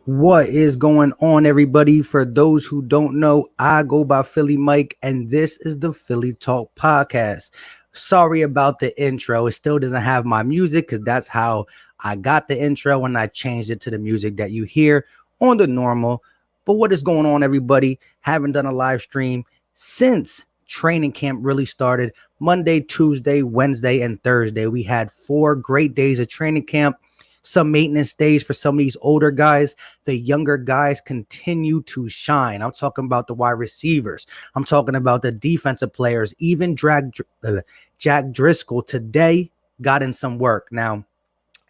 What is going on, everybody? For those who don't know, I go by Philly Mike, and this is the Philly Talk Podcast. Sorry about the intro. It still doesn't have my music because that's how I got the intro when I changed it to the music that you hear on the normal. But what is going on, everybody? Haven't done a live stream since training camp really started. Monday, Tuesday, Wednesday, and Thursday. We had 4 great days of training camp. Some maintenance days for some of these older guys. The younger guys continue to shine. I'm talking about the wide receivers. I'm talking about the defensive players. Even Jack Driscoll today got in some work. Now,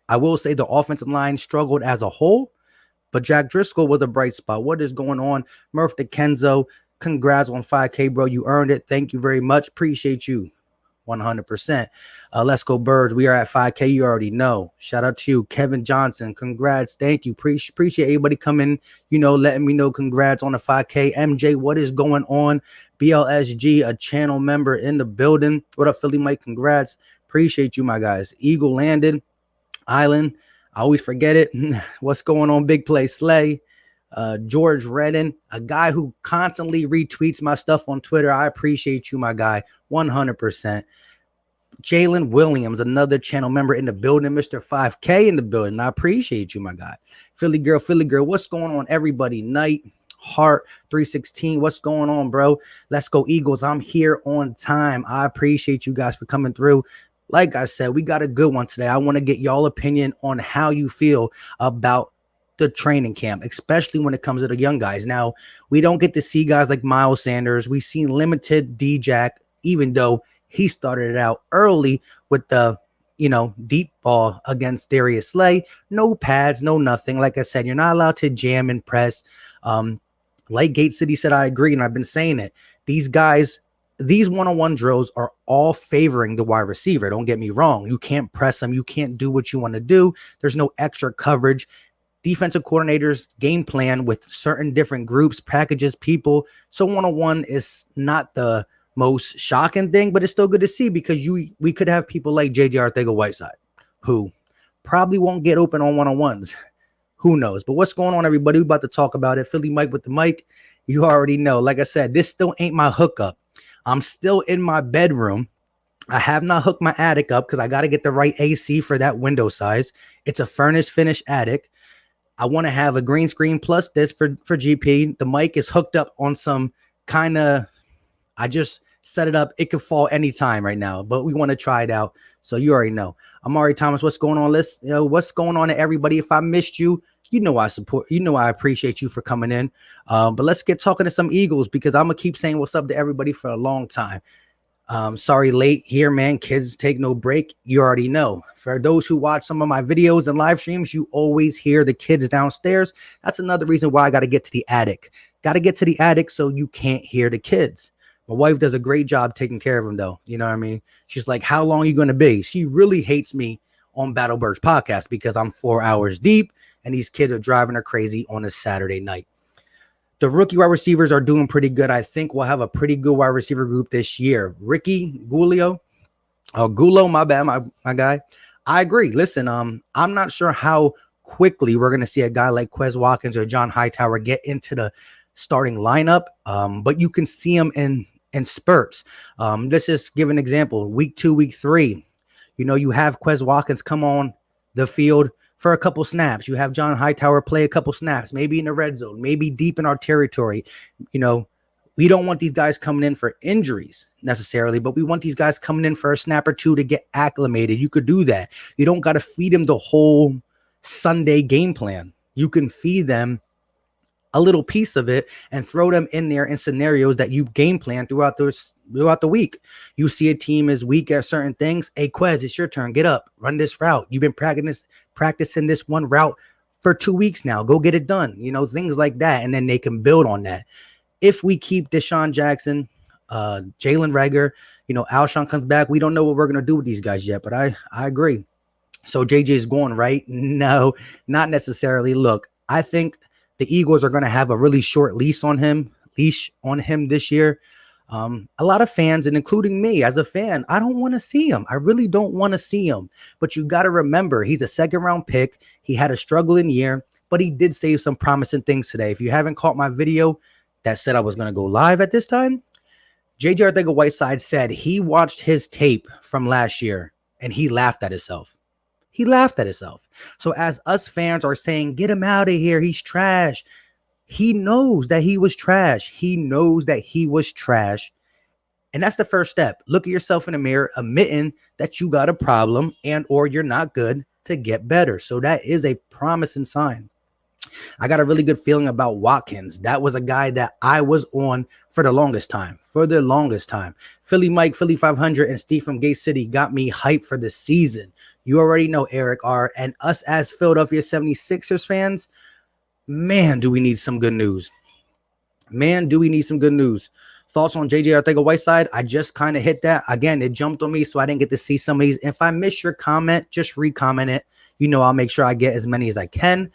I will say the offensive line struggled as a whole, but Jack Driscoll was a bright spot. What is going on? Murph DeKenzo, congrats on 5K, bro. You earned it. Thank you very much. Appreciate you. 100%. Let's go Birds. We are at 5K. You already know. Shout out to you, Kevin Johnson. Congrats. Thank you. Appreciate everybody coming, letting me know congrats on the 5K. MJ, what is going on? BLSG, a channel member in the building. What up, Philly Mike? Congrats. Appreciate you, my guys. Eagle landed. Island. I always forget it. What's going on? Big Play Slay. George Redden, a guy who constantly retweets my stuff on Twitter. I appreciate you, my guy. 100%. Jalen Williams, another channel member in the building. Mr. 5K in the building. I appreciate you, my guy. Philly girl. What's going on, everybody? Night Heart 316. What's going on, bro? Let's go Eagles. I'm here on time. I appreciate you guys for coming through. Like I said, we got a good one today. I want to get y'all opinion on how you feel about the training camp, especially when it comes to the young guys. Now, we don't get to see guys like Miles Sanders. We've seen limited D-Jack, even though he started it out early with the, deep ball against Darius Slay. No pads, no nothing. Like I said, you're not allowed to jam and press. Like Gate City said, I agree, and I've been saying it. These guys, these one-on-one drills are all favoring the wide receiver. Don't get me wrong. You can't press them. You can't do what you want to do. There's no extra coverage. Defensive coordinators game plan with certain different groups, packages, people. So one-on-one is not the most shocking thing, but it's still good to see because we could have people like J.J. Arcega-Whiteside who probably won't get open on one-on-ones. Who knows? But what's going on, everybody? We're about to talk about it. Philly Mike with the mic. You already know. Like I said, this still ain't my hookup. I'm still in my bedroom. I have not hooked my attic up because I got to get the right AC for that window size. It's a furnace finish attic. I want to have a green screen plus this for GP. The mic is hooked up on some kind of, I just set it up. It could fall anytime right now, but we want to try it out. So you already know. Amari Thomas, what's going on? What's going on to everybody? If I missed you, I appreciate you for coming in. But let's get talking to some Eagles because I'm going to keep saying what's up to everybody for a long time. Sorry, late here, man. Kids take no break. You already know. For those who watch some of my videos and live streams, you always hear the kids downstairs. That's another reason why I got to get to the attic. Got to get to the attic so you can't hear the kids. My wife does a great job taking care of them, though. You know what I mean? She's like, how long are you going to be? She really hates me on Battle Birds podcast because I'm 4 hours deep and these kids are driving her crazy on a Saturday night. The rookie wide receivers are doing pretty good. I think we'll have a pretty good wide receiver group this year. Ricky Gulo, my bad, my guy. I agree. Listen, I'm not sure how quickly we're going to see a guy like Quez Watkins or John Hightower get into the starting lineup, but you can see them in spurts. Let's just give an example. Week 2, week 3, you have Quez Watkins come on the field for a couple snaps. You have John Hightower play a couple snaps, maybe in the red zone, maybe deep in our territory. We don't want these guys coming in for injuries necessarily, but we want these guys coming in for a snap or two to get acclimated. You could do that. You don't got to feed them the whole Sunday game plan. You can feed them a little piece of it and throw them in there in scenarios that you game plan throughout the week. You see a team is weak at certain things. Hey, Quez, it's your turn. Get up, run this route. You've been practicing this one route for 2 weeks now. Go get it done. Things like that. And then they can build on that. If we keep Deshaun Jackson, Jalen Reagor, Alshon comes back, we don't know what we're going to do with these guys yet, but I agree. So JJ is going, right? No, not necessarily. Look, I think the Eagles are going to have a really short leash on him this year. A lot of fans, and including me as a fan, I don't want to see him. I really don't want to see him. But you got to remember, he's a second-round pick. He had a struggling year, but he did say some promising things today. If you haven't caught my video that said I was going to go live at this time, JJ Arcega-Whiteside said he watched his tape from last year and he laughed at himself. He laughed at himself. So as us fans are saying, get him out of here, he's trash. He knows that he was trash. He knows that he was trash. And that's the first step. Look at yourself in the mirror, admitting that you got a problem and or you're not good to get better. So that is a promising sign. I got a really good feeling about Watkins. That was a guy that I was on for the longest time. Philly Mike, Philly 500, and Steve from Gay City got me hyped for the season. You already know Eric R. And us as Philadelphia 76ers fans, man, do we need some good news. Thoughts on JJ Arcega-Whiteside? I just kind of hit that. Again, it jumped on me, so I didn't get to see some of these. If I miss your comment, just re-comment it. You know, I'll make sure I get as many as I can.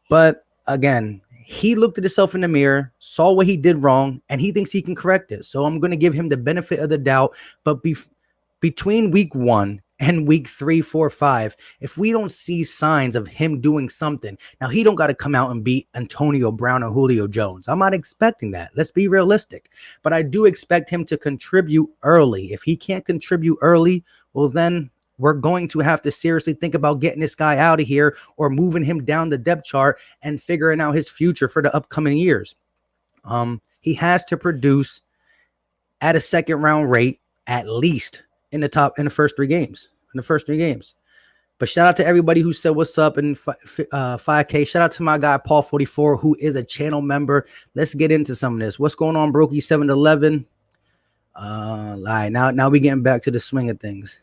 But again, he looked at himself in the mirror, saw what he did wrong, and he thinks he can correct it. So I'm going to give him the benefit of the doubt. But between week 1 and week 3, 4, 5, if we don't see signs of him doing something, now he don't got to come out and beat Antonio Brown or Julio Jones. I'm not expecting that. Let's be realistic. But I do expect him to contribute early. If he can't contribute early, well, then we're going to have to seriously think about getting this guy out of here or moving him down the depth chart and figuring out his future for the upcoming years. He has to produce at a second round rate, at least in the first 3 games. But shout out to everybody who said what's up in 5K. Shout out to my guy Paul 44, who is a channel member. Let's get into some of this. What's going on, Brokey 711? All right, now we getting back to the swing of things.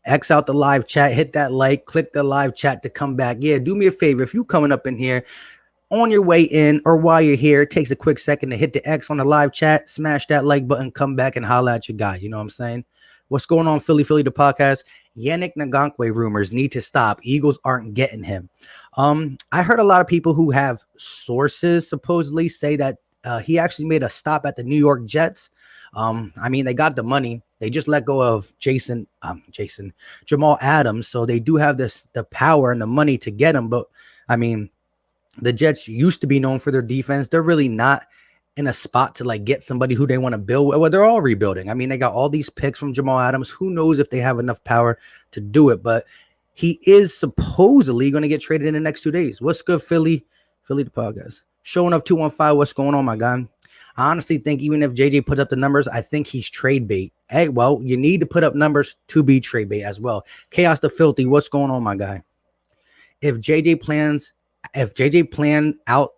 X out the live chat, hit that like, click the live chat to come back. Yeah, do me a favor. If you coming up in here on your way in or while you're here, it takes a quick second to hit the X on the live chat, smash that like button, come back and holla at your guy. You know what I'm saying? What's going on, Philly the podcast? Yannick Ngakoue rumors need to stop. Eagles aren't getting him. I heard a lot of people who have sources supposedly say that he actually made a stop at the New York Jets. I mean, they got the money. They just let go of Jamal Adams. So they do have the power and the money to get him. But I mean, the Jets used to be known for their defense. They're really not in a spot to like get somebody who they want to build. Well, they're all rebuilding. I mean, they got all these picks from Jamal Adams. Who knows if they have enough power to do it, but he is supposedly going to get traded in the next 2 days. What's good, Philly the podcast? Showing up 215. What's going on, my guy? I honestly think even if JJ puts up the numbers, I think he's trade bait. Hey, well, you need to put up numbers to be trade bait as well. Chaos the Filthy, what's going on, my guy? If JJ planned out,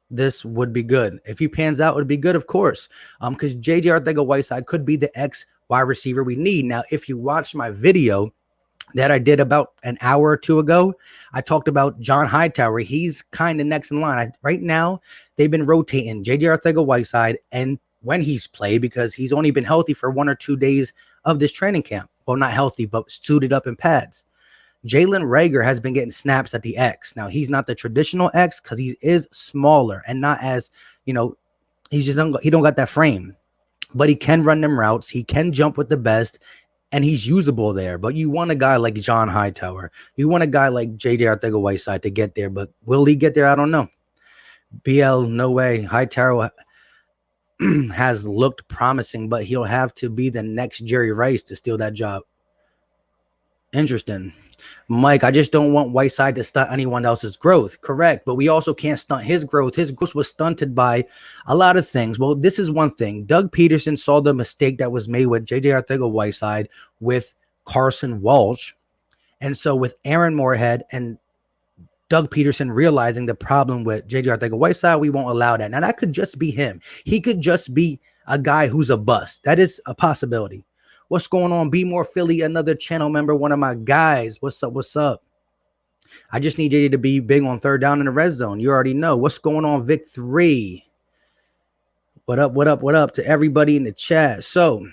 this would be good. If he pans out, it would be good, of course. Because JJ Arcega-Whiteside could be the X wide receiver we need. Now, if you watch my video that I did about an hour or 2 ago, I talked about John Hightower. He's kind of next in line. Right now, they've been rotating JJ Arcega-Whiteside and when he's played, because he's only been healthy for 1 or 2 days of this training camp. Well, not healthy, but suited up in pads. Jalen Reagor has been getting snaps at the X. Now, he's not the traditional X because he is smaller and not as, he don't got that frame. But he can run them routes. He can jump with the best. And he's usable there. But you want a guy like John Hightower. You want a guy like JJ Arcega-Whiteside to get there. But will he get there? I don't know. BL, no way. Hightower has looked promising, but he'll have to be the next Jerry Rice to steal that job. Interesting. Mike, I just don't want Whiteside to stunt anyone else's growth. Correct. But we also can't stunt his growth. His growth was stunted by a lot of things. Well, this is one thing. Doug Peterson saw the mistake that was made with JJ Arcega-Whiteside with Carson Walsh. And so with Aaron Moorhead and Doug Peterson realizing the problem with JJ Arcega-Whiteside, we won't allow that. Now, that could just be him. He could just be a guy who's a bust. That is a possibility. What's going on? Be More Philly, another channel member, one of my guys. What's up? I just need JJ to be big on third down in the red zone. You already know. What's going on, Vic 3? What up to everybody in the chat? So,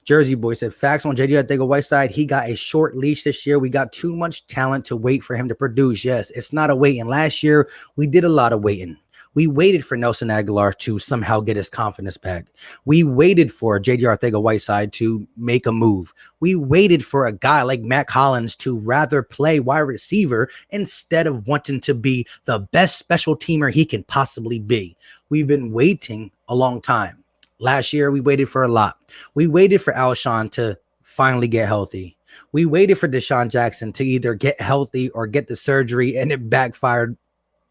Jersey Boy said, facts on JJ Arcega-Whiteside. He got a short leash this year. We got too much talent to wait for him to produce. Yes, it's not a waiting. Last year, we did a lot of waiting. We waited for Nelson Aguilar to somehow get his confidence back. We waited for JJ Arcega-Whiteside to make a move. We waited for a guy like Matt Collins to rather play wide receiver instead of wanting to be the best special teamer he can possibly be. We've been waiting a long time. Last year, we waited for a lot. We waited for Alshon to finally get healthy. We waited for Deshaun Jackson to either get healthy or get the surgery, and it backfired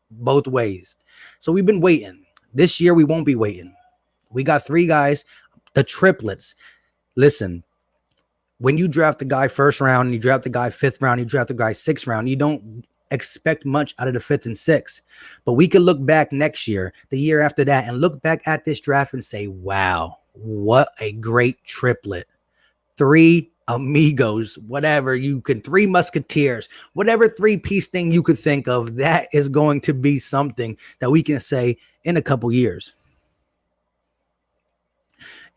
both ways. So we've been waiting. This year, we won't be waiting. We got 3 guys, the triplets. Listen, when you draft the guy first round, you draft the guy 5th round, you draft the guy 6th round, you don't expect much out of the 5th and 6th. But we could look back next year, the year after that, and look back at this draft and say, wow, what a great triplet. 3 amigos, whatever you can, 3 musketeers, whatever 3-piece thing you could think of, that is going to be something that we can say in a couple years.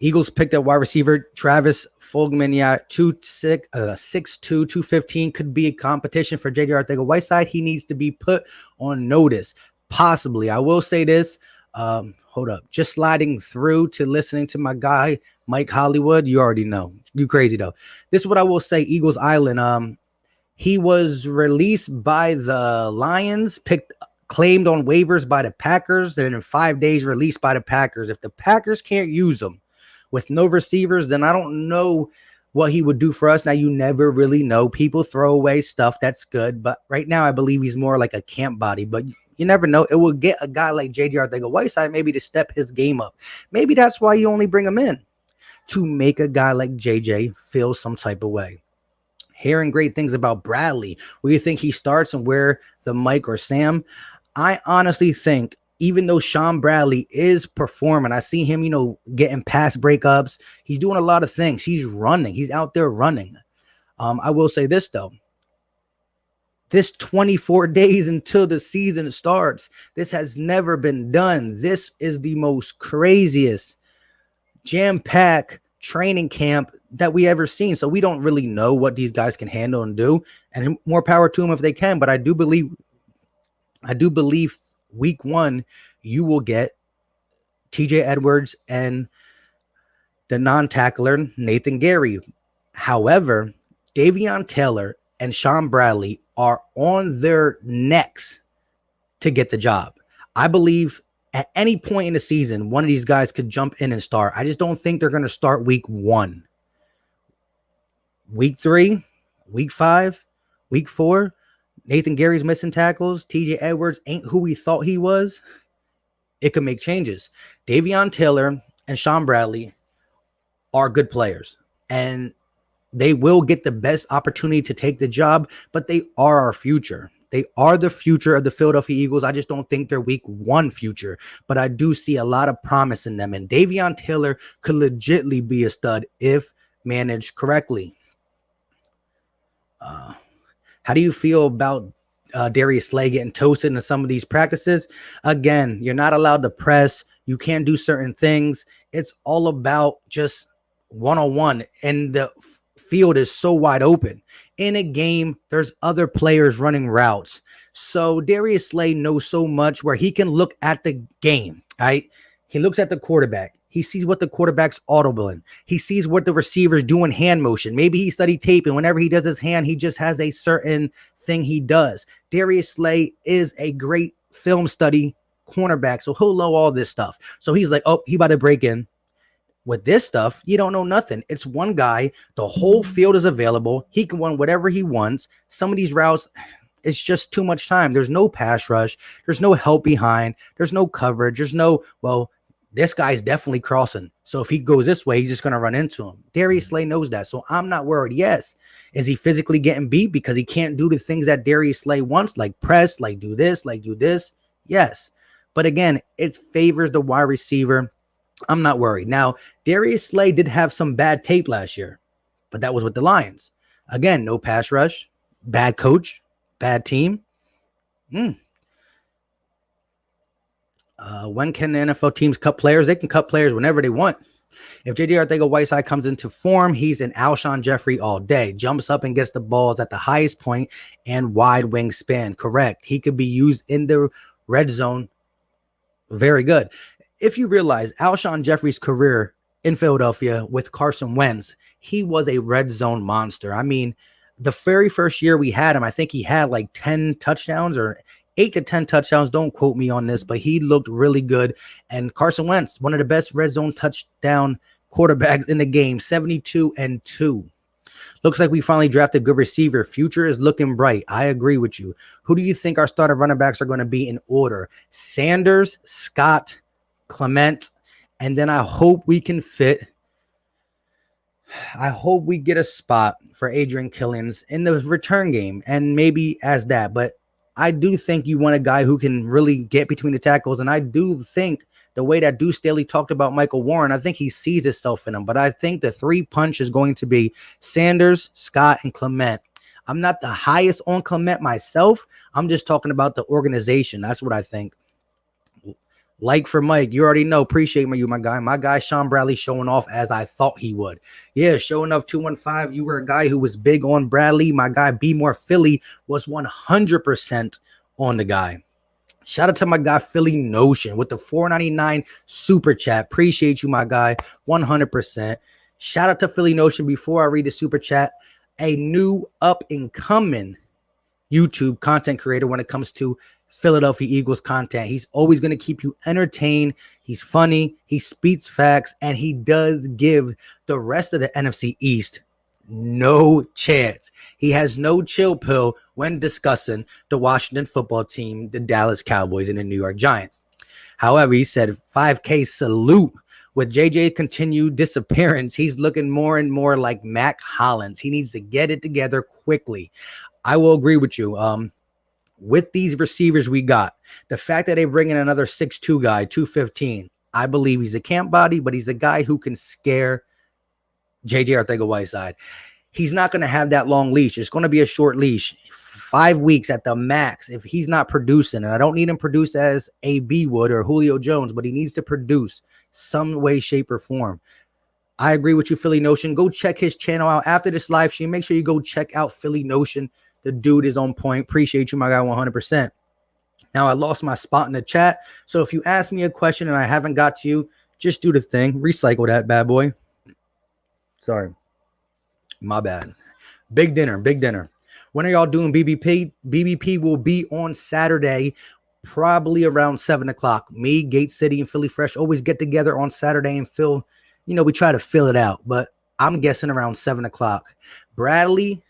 Eagles picked up wide receiver Travis Fulgham, 6'2", 215, could be a competition for JJ Arcega-Whiteside. He needs to be put on notice. Possibly. I will say this. Hold up. Just sliding through to listening to my guy, Mike Hollywood. You already know. You crazy, though. This is what I will say. Eagles Island. He was released by the Lions, claimed on waivers by the Packers, and in 5 days released by the Packers. If the Packers can't use him with no receivers, then I don't know what he would do for us. Now, you never really know. People throw away stuff. That's good. But right now, I believe he's more like a camp body. But you never know. It will get a guy like JJ Arcega-Whiteside maybe to step his game up. Maybe that's why you only bring him in, to make a guy like JJ feel some type of way. Hearing great things about Bradley. Where you think he starts and where the Mike or Sam? I honestly think, even though Sean Bradley is performing, I see him, getting pass breakups. He's doing a lot of things. He's running. He's out there running. I will say this, though. This 24 days until the season starts, this has never been done. This is the most craziest jam-packed training camp that we ever seen. So we don't really know what these guys can handle and do. And more power to them if they can. But I do believe week 1, you will get TJ Edwards and the non-tackler Nathan Gary. However, Davion Taylor and Sean Bradley are on their necks to get the job. I believe at any point in the season, one of these guys could jump in and start. I just don't think they're going to start week 1. Week 3, week 5, week 4, Nathan Gary's missing tackles. TJ Edwards ain't who we thought he was. It could make changes. Davion Taylor and Sean Bradley are good players, and they will get the best opportunity to take the job, but they are our future. They are the future of the Philadelphia Eagles. I just don't think they're week 1 future, but I do see a lot of promise in them, and Davion Taylor could legitimately be a stud if managed correctly. How do you feel about Darius Slay getting toasted in some of these practices? Again, you're not allowed to press. You can't do certain things. It's all about just one-on-one, and the field is so wide open. In a game, there's other players running routes. So Darius Slay knows so much where he can look at the game, right? He looks at the quarterback. He sees what the quarterback's audibling. He sees what the receiver's doing hand motion. Maybe he studied tape, and whenever he does his hand, he just has a certain thing he does. Darius Slay is a great film study cornerback, so he'll know all this stuff. So he's like, oh, he about to break in. With this stuff, you don't know nothing. It's one guy. The whole field is available. He can run whatever he wants. Some of these routes, it's just too much time. There's no pass rush. There's no help behind. There's no coverage. There's no, well, this guy's definitely crossing. So if he goes this way, he's just going to run into him. Darius Slay knows that. So I'm not worried. Yes. Is he physically getting beat because he can't do the things that Darius Slay wants, like press, like do this, like do this? Yes. But again, it favors the wide receiver. I'm not worried. Now, Darius Slay did have some bad tape last year, but that was with the Lions. Again, no pass rush, bad coach, bad team. When can the NFL teams cut players? They can cut players whenever they want. If JJ Arcega-Whiteside comes into form, he's an Alshon Jeffrey all day. Jumps up and gets the balls at the highest point and wide wingspan. Correct. He could be used in the red zone Very good. If you realize Alshon Jeffrey's career in Philadelphia with Carson Wentz, he was a red zone monster. I mean, the very first year we had him, I think he had like 10 touchdowns or 8 to 10 touchdowns. Don't quote me on this, but he looked really good. And Carson Wentz, one of the best red zone touchdown quarterbacks in the game, 72-2. Looks like we finally drafted a good receiver. Future is looking bright. I agree with you. Who do you think our starter running backs are going to be in order? Sanders, Scott, Clement, and then I hope we can fit. I hope we get a spot for Adrian Killins in the return game and maybe as that. But I do think you want a guy who can really get between the tackles. And I do think the way that Deuce Staley talked about Michael Warren, I think he sees himself in him. But I think the three punch is going to be Sanders, Scott, and Clement. I'm not the highest on Clement myself. I'm just talking about the organization. That's what I think. Like for Mike, you already know. Appreciate you, my guy. My guy, Sean Bradley, showing off as I thought he would. Yeah, showing off 215. You were a guy who was big on Bradley. My guy, Be More Philly, was 100% on the guy. Shout out to my guy, Philly Notion, with the $4.99 super chat. Appreciate you, my guy, 100%. Shout out to Philly Notion. Before I read the super chat, a new up-and-coming YouTube content creator when it comes to Philadelphia Eagles content. He's always going to keep you entertained. He's funny. He speaks facts, and he does give the rest of the NFC East no chance. He has no chill pill when discussing the Washington football team, the Dallas Cowboys, and the New York Giants. However, he said 5K salute. With JJ's continued disappearance, he's looking more and more like Mac Hollins. He needs to get it together quickly. I will agree with you. With these receivers we got, the fact that they bring in another 6'2 guy, 215, I believe he's a camp body, but he's a guy who can scare JJ Arcega-Whiteside. He's not going to have that long leash. It's going to be a short leash, 5 weeks at the max. If he's not producing, and I don't need him produce as AB would or Julio Jones, but he needs to produce some way, shape, or form. I agree with you, Philly Notion. Go check his channel out after this live stream. Make sure you go check out Philly Notion. The dude is on point. Appreciate you, my guy, 100%. Now, I lost my spot in the chat. So if you ask me a question and I haven't got to you, just do the thing. Recycle that bad boy. Sorry. My bad. Big dinner. When are y'all doing BBP? BBP will be on Saturday, probably around 7 o'clock. Me, Gate City, and Philly Fresh always get together on Saturday and fill, we try to fill it out. But I'm guessing around 7 o'clock. Bradley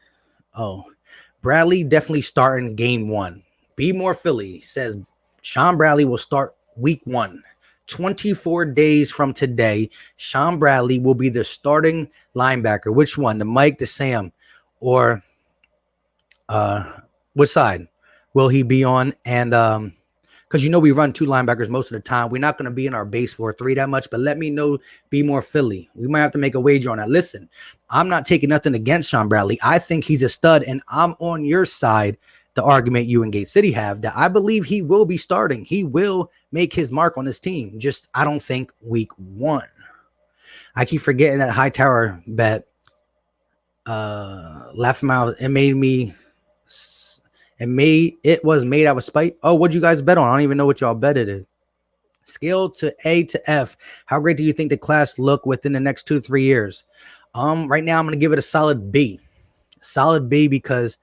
definitely starting game 1. Be More Philly says Sean Bradley will start week 1. 24 days from today, Sean Bradley will be the starting linebacker. Which one? The Mike, the Sam, or what side will he be on? And because we run 2 linebackers most of the time. We're not going to be in our base 4-3 that much, but let me know. Be More Philly. We might have to make a wager on that. Listen, I'm not taking nothing against Sean Bradley. I think he's a stud, and I'm on your side. The argument you and Gate City have that I believe he will be starting. He will make his mark on this team. Just I don't think week 1. I keep forgetting that Hightower bet. Laugh him out. It was made out of spite. Oh, what'd you guys bet on? I don't even know what y'all betted it. Scale to A to F. How great do you think the class look within the next 2 to 3 years? Right now I'm gonna give it a solid B. Solid B because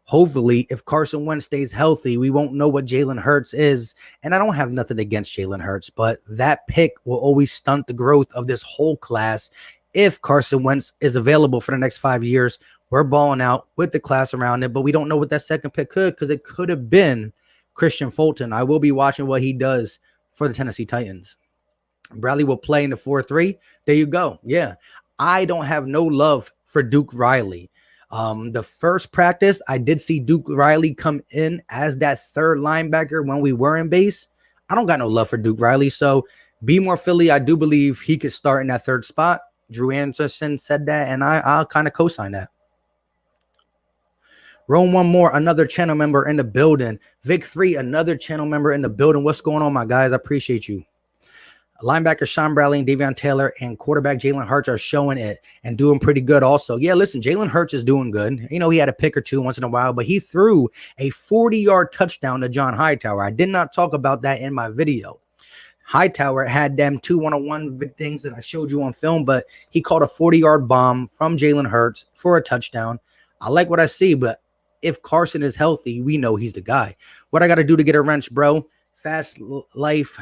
hopefully, if Carson Wentz stays healthy, we won't know what Jalen Hurts is. And I don't have nothing against Jalen Hurts, but that pick will always stunt the growth of this whole class. If Carson Wentz is available for the next 5 years, we're balling out with the class around it, but we don't know what that second pick could because it could have been Christian Fulton. I will be watching what he does for the Tennessee Titans. Bradley will play in the 4-3. There you go. Yeah. I don't have no love for Duke Riley. The first practice, I did see Duke Riley come in as that third linebacker when we were in base. I don't got no love for Duke Riley. So Be More Philly, I do believe he could start in that third spot. Drew Anderson said that, and I'll kind of co-sign that. Rome one more, another channel member in the building. Vic 3, another channel member in the building. What's going on, my guys? I appreciate you. Linebacker Sean Bradley and Davion Taylor and quarterback Jalen Hurts are showing it and doing pretty good also. Yeah, listen, Jalen Hurts is doing good. He had a pick or two once in a while, but he threw a 40-yard touchdown to John Hightower. I did not talk about that in my video. Hightower had them 2 1-on-1 things that I showed you on film, but he caught a 40-yard bomb from Jalen Hurts for a touchdown. I like what I see, but if Carson is healthy, we know he's the guy. What I got to do to get a wrench, bro? Fast Life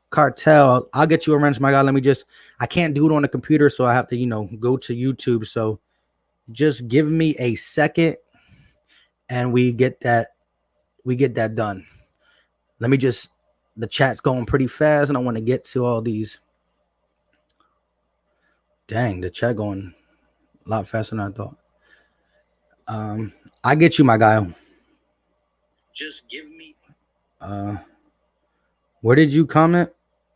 Cartel. I'll get you a wrench, my guy. I can't do it on the computer, so I have to, go to YouTube. So just give me a second and we get that done. The chat's going pretty fast and I want to get to all these. Dang, the chat going a lot faster than I thought. I get you, my guy. Just give me. Where did you comment?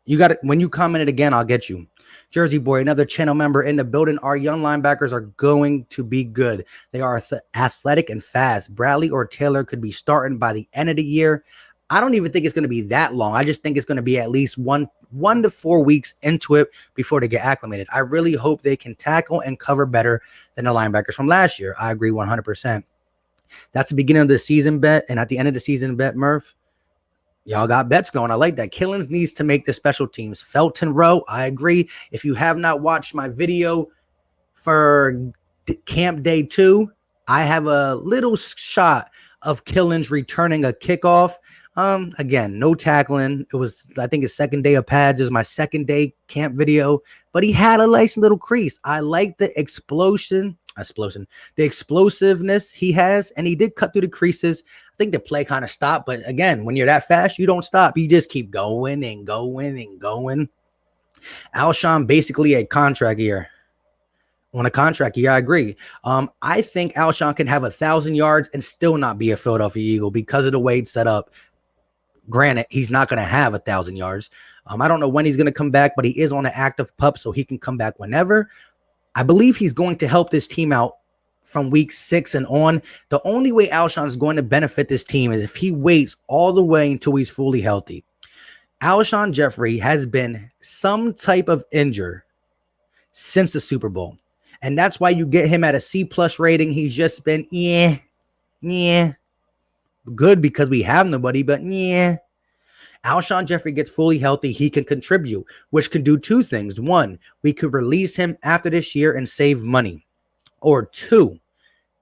You got it. When you commented again, I'll get you. Jersey Boy, another channel member in the building. Our young linebackers are going to be good. They are athletic and fast. Bradley or Taylor could be starting by the end of the year. I don't even think it's going to be that long. I just think it's going to be at least one to 4 weeks into it before they get acclimated. I really hope they can tackle and cover better than the linebackers from last year. I agree 100%. That's the beginning of the season bet. And at the end of the season bet, Murph, y'all got bets going. I like that. Killins needs to make the special teams. Felton Rowe, I agree. If you have not watched my video for Camp Day 2, I have a little shot of Killins returning a kickoff. Again, no tackling. It was, I think, his second day of pads. It was my second day camp video, but he had a nice little crease. I like the the explosiveness he has, and he did cut through the creases. I think the play kind of stopped, but again, when you're that fast, you don't stop. You just keep going and going and going. Alshon basically a contract year. On a contract year, I agree. I think Alshon can have 1,000 yards and still not be a Philadelphia Eagle because of the way it's set up. Granted, he's not going to have 1,000 yards. I don't know when he's going to come back, but he is on an active pup, so he can come back whenever. I believe he's going to help this team out from week 6 and on. The only way Alshon is going to benefit this team is if he waits all the way until he's fully healthy. Alshon Jeffrey has been some type of injury since the Super Bowl. And that's why you get him at a C+ rating. He's just been, good because we have nobody, but Alshon Jeffrey gets fully healthy, he can contribute, which can do 2 things. 1, we could release him after this year and save money. Or 2,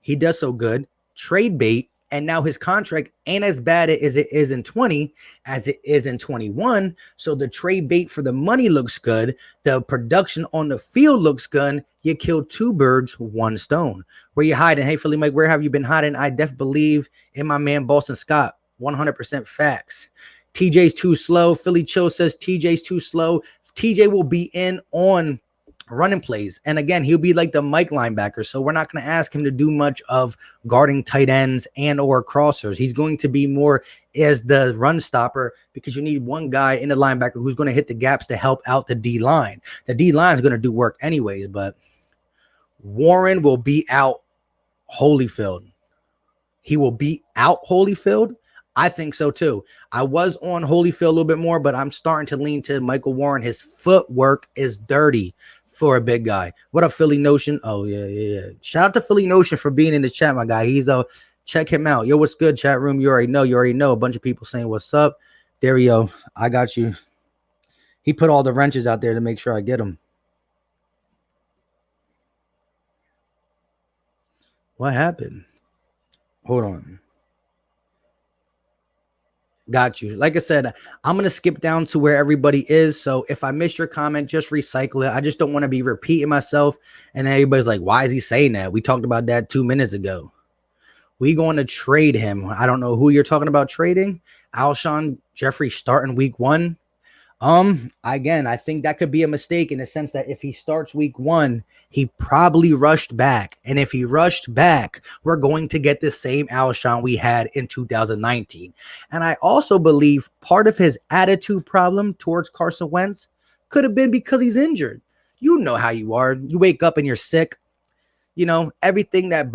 he does so good, trade bait, and now his contract ain't as bad as it is in 20 as it is in 21. So the trade bait for the money looks good. The production on the field looks good. You kill 2 birds, 1 stone. Where you hiding? Hey, Philly Mike, where have you been hiding? I definitely believe in my man Boston Scott. 100% facts. TJ's too slow. Philly Chill says TJ's too slow. TJ will be in on running plays. And again, he'll be like the Mike linebacker. So we're not going to ask him to do much of guarding tight ends and or crossers. He's going to be more as the run stopper because you need one guy in the linebacker who's going to hit the gaps to help out the D line. The D line is going to do work anyways, but Warren will be out Holyfield. He will be out Holyfield. I think so too. I was on Holyfield a little bit more, but I'm starting to lean to Michael Warren. His footwork is dirty for a big guy. What up, Philly Notion? Oh, yeah. Shout out to Philly Notion for being in the chat, my guy. He's check him out. Yo, what's good, chat room? You already know. A bunch of people saying what's up. There we go. I got you. He put all the wrenches out there to make sure I get them. What happened? Hold on. Got you. Like I said, I'm going to skip down to where everybody is. So if I missed your comment, just recycle it. I just don't want to be repeating myself. And then everybody's like, why is he saying that? We talked about that 2 minutes ago. We going to trade him. I don't know who you're talking about trading. Alshon Jeffrey starting week 1. Again, I think that could be a mistake in the sense that if he starts week 1, he probably rushed back. And if he rushed back, we're going to get the same Alshon we had in 2019. And I also believe part of his attitude problem towards Carson Wentz could have been because he's injured. You know how you are. You wake up and you're sick. You know, everything that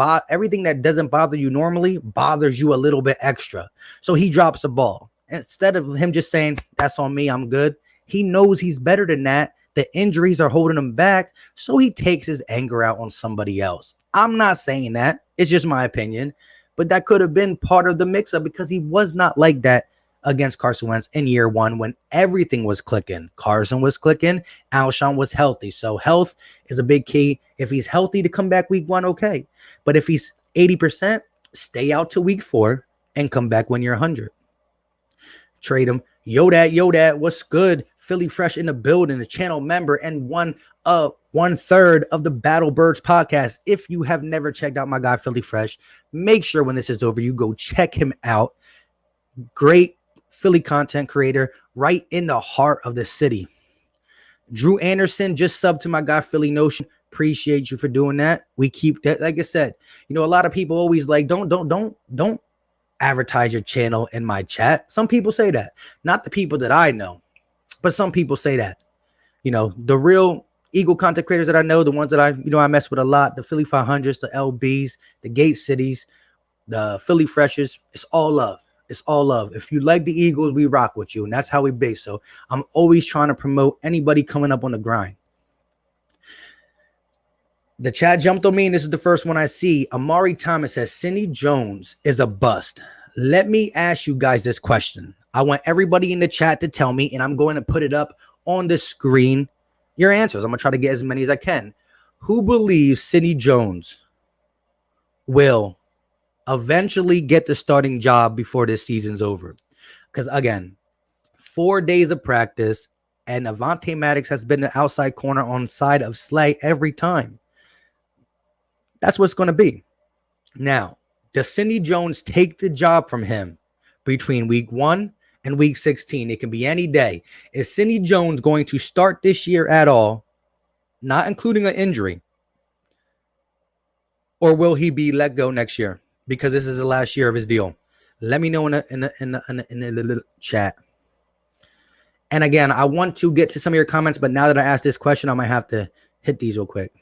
doesn't bother you normally bothers you a little bit extra. So he drops the ball. Instead of him just saying, that's on me, I'm good, he knows he's better than that. The injuries are holding him back, so he takes his anger out on somebody else. I'm not saying that. It's just my opinion. But that could have been part of the mix-up because he was not like that against Carson Wentz in year one when everything was clicking. Carson was clicking. Alshon was healthy. So health is a big key. If he's healthy to come back week one, okay. But if he's 80%, stay out to week 4 and come back when you're 100. Trade him. Yo, what's good? Philly Fresh in the building, a channel member, and one third of the Battle Birds podcast. If you have never checked out my guy Philly Fresh, make sure when this is over, you go check him out. Great Philly content creator right in the heart of the city. Drew Anderson just subbed to my guy Philly Notion. Appreciate you for doing that. We keep that. Like I said, you know, a lot of people always like, don't advertise your channel in my chat. Some people say that, not the people that I know, but some people say that. You know, the real Eagle content creators that I know, the ones that I mess with a lot, the Philly 500s, the LBs, the Gate Cities, the Philly Freshes. It's all love. It's all love. If you like the Eagles, we rock with you, and that's how we base. So I'm always trying to promote anybody coming up on the grind. The chat jumped on me, and this is the first one I see. Amari Thomas says, Sidney Jones is a bust. Let me ask you guys this question. I want everybody in the chat to tell me, and I'm going to put it up on the screen, your answers. I'm going to try to get as many as I can. Who believes Sidney Jones will eventually get the starting job before this season's over? Because, again, 4 days of practice, and Avonte Maddox has been the outside corner on side of Slay every time. That's what's going to be. Now, does Sidney Jones take the job from him between week 1 and week 16? It can be any day. Is Sidney Jones going to start this year at all, not including an injury? Or will he be let go next year because this is the last year of his deal? Let me know in the little chat. And again, I want to get to some of your comments, but now that I asked this question, I might have to hit these real quick.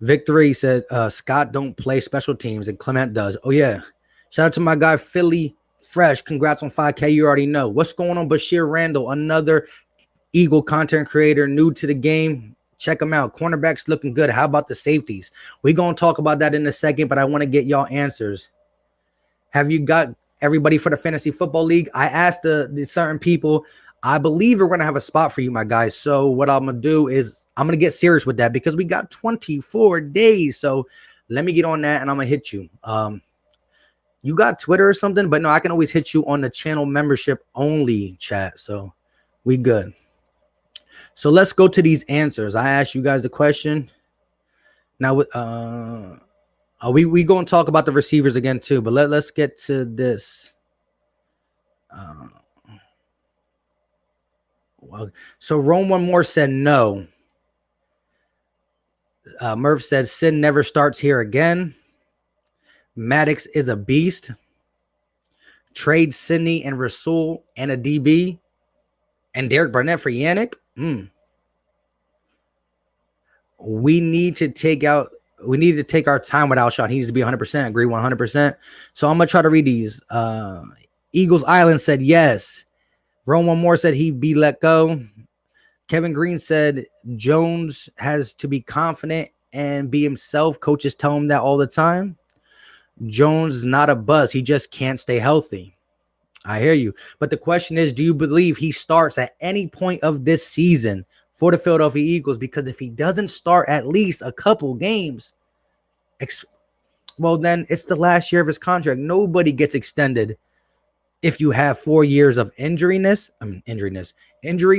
Victory said, Scott don't play special teams and Clement does. Oh, yeah. Shout out to my guy, Philly Fresh. Congrats on 5K. You already know. What's going on, Bashir Randall? Another Eagle content creator new to the game. Check them out. Cornerbacks looking good. How about the safeties? We're going to talk about that in a second, but I want to get y'all answers. Have you got everybody for the Fantasy Football League? I asked the certain people. I believe we're going to have a spot for you, my guys. So what I'm going to do is I'm going to get serious with that because we got 24 days. So let me get on that and I'm going to hit you. You got Twitter or something? But no, I can always hit you on the channel membership only chat. So we good. So let's go to these answers. I asked you guys the question. Now, we going to talk about the receivers again too, but let's get to this. So Rome One More said no. Murph said Sin never starts here again. Maddox is a beast. Trade Sidney and Rasul and a DB and Derek Barnett for Yannick. We need to take our time with Alshon. He needs to be 100%. Agree 100%. So I'm gonna try to read these. Eagles Island said yes. Rome One More said he'd be let go. Kevin Green said Jones has to be confident and be himself. Coaches tell him that all the time. Jones is not a buzz. He just can't stay healthy. I hear you. But the question is, do you believe he starts at any point of this season for the Philadelphia Eagles? Because if he doesn't start at least a couple games, well, then it's the last year of his contract. Nobody gets extended if you have 4 years of injury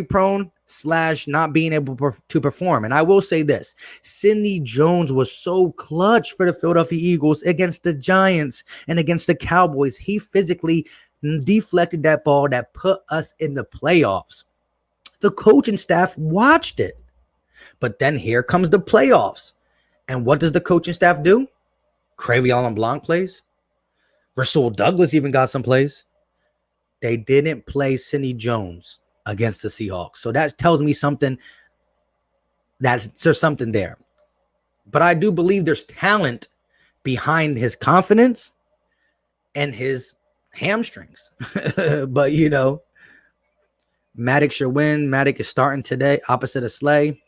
prone / not being able to perform. And I will say this, Sidney Jones was so clutch for the Philadelphia Eagles against the Giants and against the Cowboys. He physically deflected that ball that put us in the playoffs. The coaching staff watched it. But then here comes the playoffs. And what does the coaching staff do? Cravion Blanc plays. Rasul Douglas even got some plays. They didn't play Sidney Jones against the Seahawks. So that tells me something. There's something there. But I do believe there's talent behind his confidence and his hamstrings. But, you know, Maddox should win. Maddox is starting today, opposite of Slay.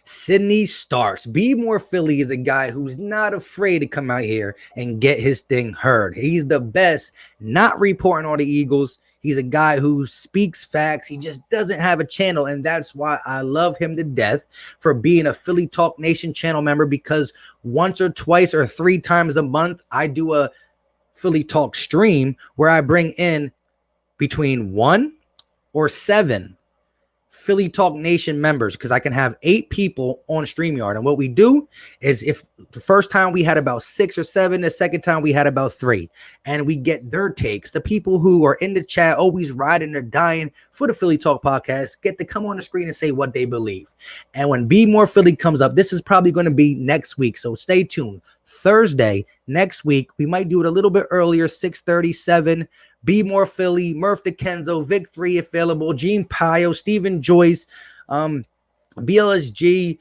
Sydney Starks. Be More Philly is a guy who's not afraid to come out here and get his thing heard. He's the best, not reporting on the Eagles. He's a guy who speaks facts. He just doesn't have a channel, and that's why I love him to death for being a Philly Talk Nation channel member, because once or twice or 3 times a month, I do a Philly Talk stream where I bring in between 1 or 7 Philly Talk Nation members, because I can have 8 people on StreamYard. And what we do is, if the first time we had about 6 or 7, the second time we had about 3, and we get their takes. The people who are in the chat always riding or dying for the Philly Talk podcast get to come on the screen and say what they believe. And when Be More Philly comes up, this is probably going to be next week, so stay tuned. Thursday next week, we might do it a little bit earlier, 6:37. Be More Philly, Murph DeKenzo, Vic 3 available, Gene Pio, Stephen Joyce, BLSG,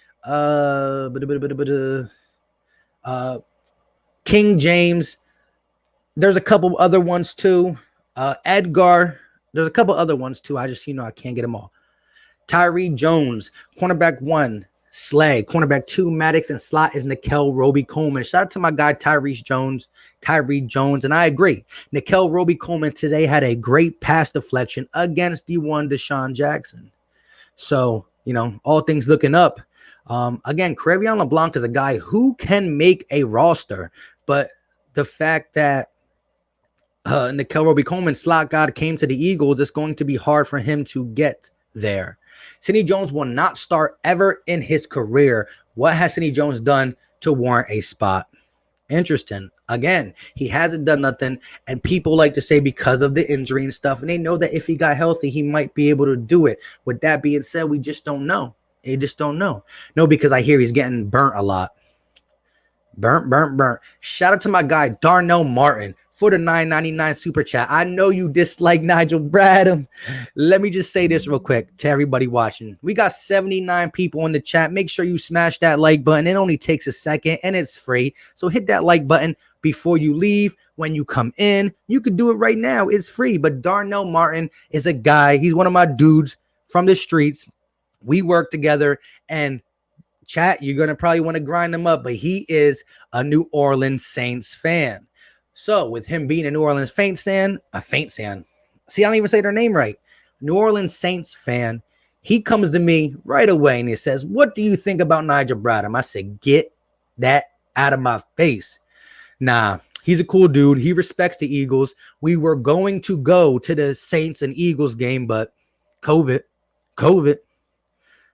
King James. There's a couple other ones too. Edgar. There's a couple other ones too. I just, I can't get them all. Tyree Jones, cornerback 1. Slay, cornerback 2, Maddox, and slot is Nickel Roby Coleman. Shout out to my guy Tyree Jones, and I agree. Nickel Roby Coleman today had a great pass deflection against the one Deshaun Jackson. So, all things looking up. Again, Crevion LeBlanc is a guy who can make a roster, but the fact that Nickel Roby Coleman, slot god, came to the Eagles, it's going to be hard for him to get there. Sidney Jones will not start ever in his career. What has Sidney Jones done to warrant a spot? Interesting. Again, he hasn't done nothing, and people like to say because of the injury and stuff, and they know that if he got healthy, he might be able to do it. With that being said, we just don't know. They just don't know. No, because I hear he's getting burnt a lot. Burnt. Shout out to my guy Darnell Martin for the $9.99 super chat. I know you dislike Nigel Bradham. Let me just say this real quick to everybody watching. We got 79 people in the chat. Make sure you smash that like button. It only takes a second and it's free. So hit that like button before you leave. When you come in, you can do it right now. It's free. But Darnell Martin is a guy. He's one of my dudes from the streets. We work together, and chat, you're going to probably want to grind him up, but he is a New Orleans Saints fan. So with him being a New Orleans Saints fan, see, I don't even say their name right. New Orleans Saints fan, he comes to me right away and he says, "What do you think about Nigel Bradham?" I said, "Get that out of my face." Nah, he's a cool dude. He respects the Eagles. We were going to go to the Saints and Eagles game, but COVID.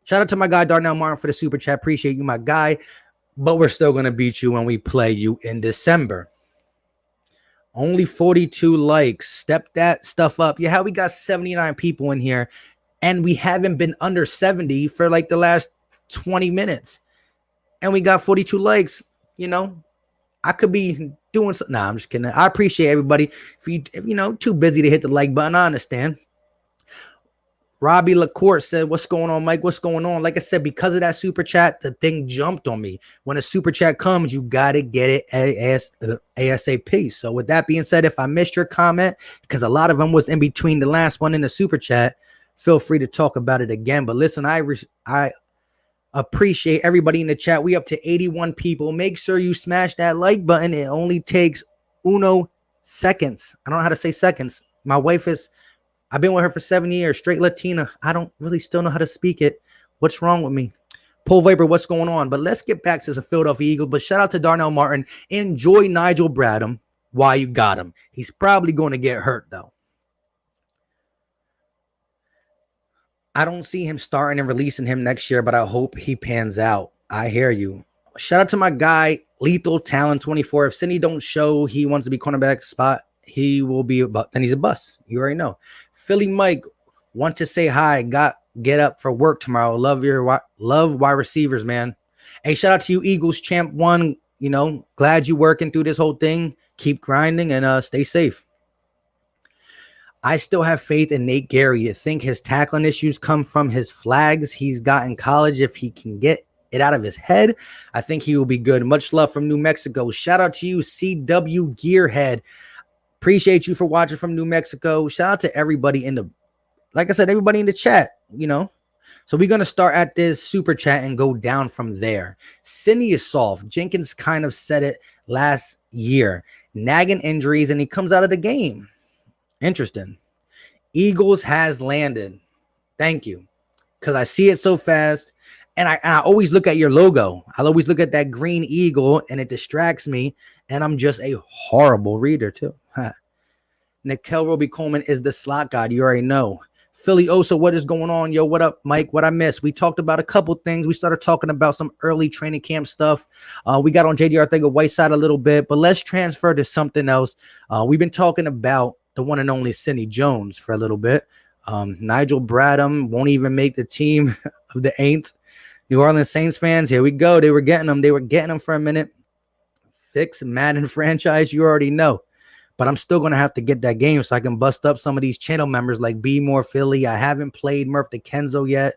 Shout out to my guy Darnell Martin for the super chat. Appreciate you, my guy. But we're still going to beat you when we play you in December. Only 42 likes. Step that stuff up. Yeah, how we got 79 people in here, and we haven't been under 70 for like the last 20 minutes. And we got 42 likes. I could be doing something. Nah, I'm just kidding. I appreciate everybody. If you too busy to hit the like button, I understand. Robbie LaCourte said, "What's going on, Mike? What's going on?" Like I said, because of that super chat, the thing jumped on me. When a super chat comes, you got to get it ASAP. So with that being said, if I missed your comment, because a lot of them was in between the last one and the super chat, feel free to talk about it again. But listen, I appreciate everybody in the chat. We up to 81 people. Make sure you smash that like button. It only takes seconds. I don't know how to say seconds. My wife I've been with her for 7 years, straight Latina. I don't really still know how to speak it. What's wrong with me? Pole Viper, what's going on? But let's get back to the Philadelphia Eagles. But shout out to Darnell Martin. Enjoy Nigel Bradham while you got him. He's probably going to get hurt, though. I don't see him starting and releasing him next year, but I hope he pans out. I hear you. Shout out to my guy, Lethal Talent 24. If Cindy don't show he wants to be cornerback spot, he will be then he's a bust. You already know. Philly Mike, want to say hi. Get up for work tomorrow. Love wide receivers, man. Hey, shout out to you, Eagles Champ 1. Glad you working through this whole thing. Keep grinding and stay safe. I still have faith in Nate Gary. You think his tackling issues come from his flags he's got in college? If he can get it out of his head, I think he will be good. Much love from New Mexico. Shout out to you, CW Gearhead. Appreciate you for watching from New Mexico. Shout out to everybody everybody in the chat. So we're going to start at this super chat and go down from there. Cindy is soft. Jenkins kind of said it last year. Nagging injuries, and he comes out of the game. Interesting. Eagles has landed. Thank you. Because I see it so fast. And I always look at your logo. I always look at that green eagle, and it distracts me. And I'm just a horrible reader, too. Nikel Roby-Coleman is the slot god. You already know. Philly Osa, what is going on? Yo, what up, Mike? What I missed? We talked about a couple things. We started talking about some early training camp stuff. We got on JD Arthega-Whiteside a little bit, but let's transfer to something else. We've been talking about the one and only Sidney Jones for a little bit. Nigel Bradham won't even make the team of the Ain't. New Orleans Saints fans, here we go. They were getting them. They were getting them for a minute. Fix Madden franchise, you already know. But I'm still going to have to get that game so I can bust up some of these channel members like Be More Philly. I haven't played Murph DeKenzo yet.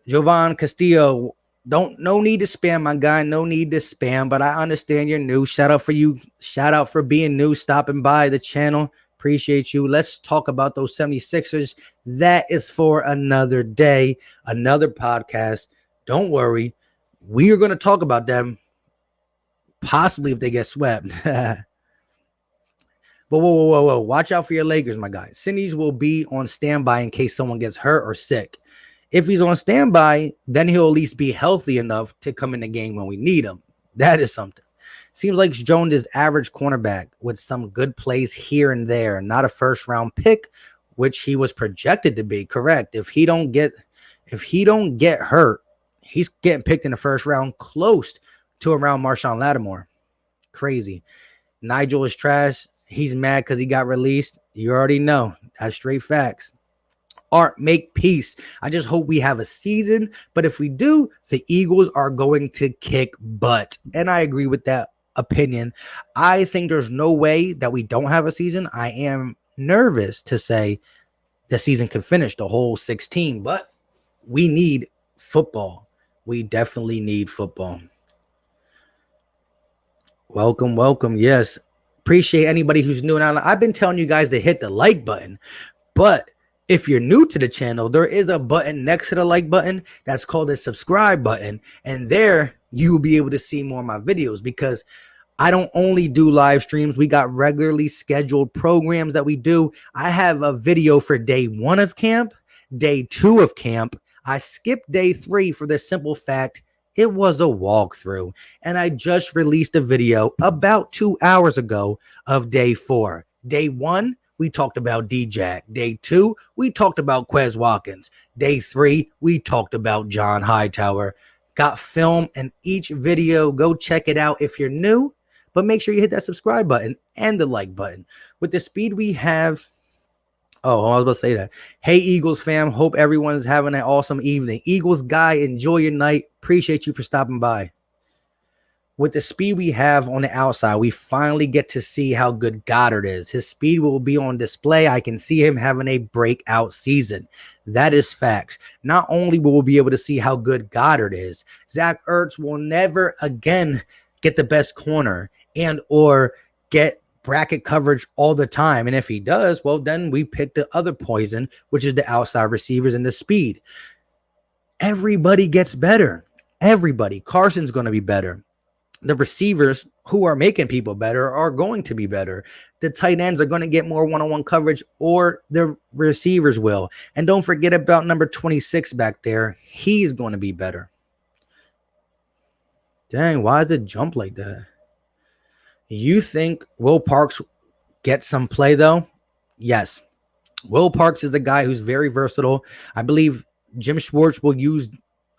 Jovan Castillo, no need to spam, my guy. No need to spam, but I understand you're new. Shout out for you. Shout out for being new, stopping by the channel. Appreciate you. Let's talk about those 76ers. That is for another day, another podcast. Don't worry. We are going to talk about them. Possibly if they get swept. But whoa. Watch out for your Lakers, my guy. Cindy's will be on standby in case someone gets hurt or sick. If he's on standby, then he'll at least be healthy enough to come in the game when we need him. That is something. Seems like Jones is average cornerback with some good plays here and there. Not a first-round pick, which he was projected to be. Correct. If he don't get hurt, he's getting picked in the first round, close to around Marshawn Lattimore. Crazy. Nigel is trash. He's mad because he got released. You already know. That's straight facts. Art, make peace. I just hope we have a season. But if we do, the Eagles are going to kick butt. And I agree with that opinion. I think there's no way that we don't have a season. I am nervous to say the season could finish the whole 16. But we need football. We definitely need football. Welcome. Yes. Appreciate anybody who's new. Now, I've been telling you guys to hit the like button, but if you're new to the channel, there is a button next to the like button that's called the subscribe button. And there you will be able to see more of my videos because I don't only do live streams. We got regularly scheduled programs that we do. I have a video for day 1 of camp, day 2 of camp. I skipped day 3 for the simple fact it was a walkthrough, and I just released a video about 2 hours ago of day 4. Day 1, we talked about D-Jack. Day 2, we talked about Quez Watkins. Day 3, we talked about John Hightower. Got film in each video. Go check it out if you're new, but make sure you hit that subscribe button and the like button. With the speed we have... Oh, I was about to say that. Hey, Eagles fam. Hope everyone is having an awesome evening. Eagles guy, enjoy your night. Appreciate you for stopping by. With the speed we have on the outside, we finally get to see how good Goddard is. His speed will be on display. I can see him having a breakout season. That is facts. Not only will we be able to see how good Goddard is, Zach Ertz will never again get the best corner and or get bracket coverage all the time. And if he does, well, then we pick the other poison, which is the outside receivers and the speed. Everybody gets better. Everybody. Carson's going to be better. The receivers who are making people better are going to be better. The tight ends are going to get more one-on-one coverage, or the receivers will. And don't forget about number 26 back there. He's going to be better. Dang, why does it jump like that? You think Will Parks gets some play, though? Yes. Will Parks is the guy who's very versatile. I believe Jim Schwartz will use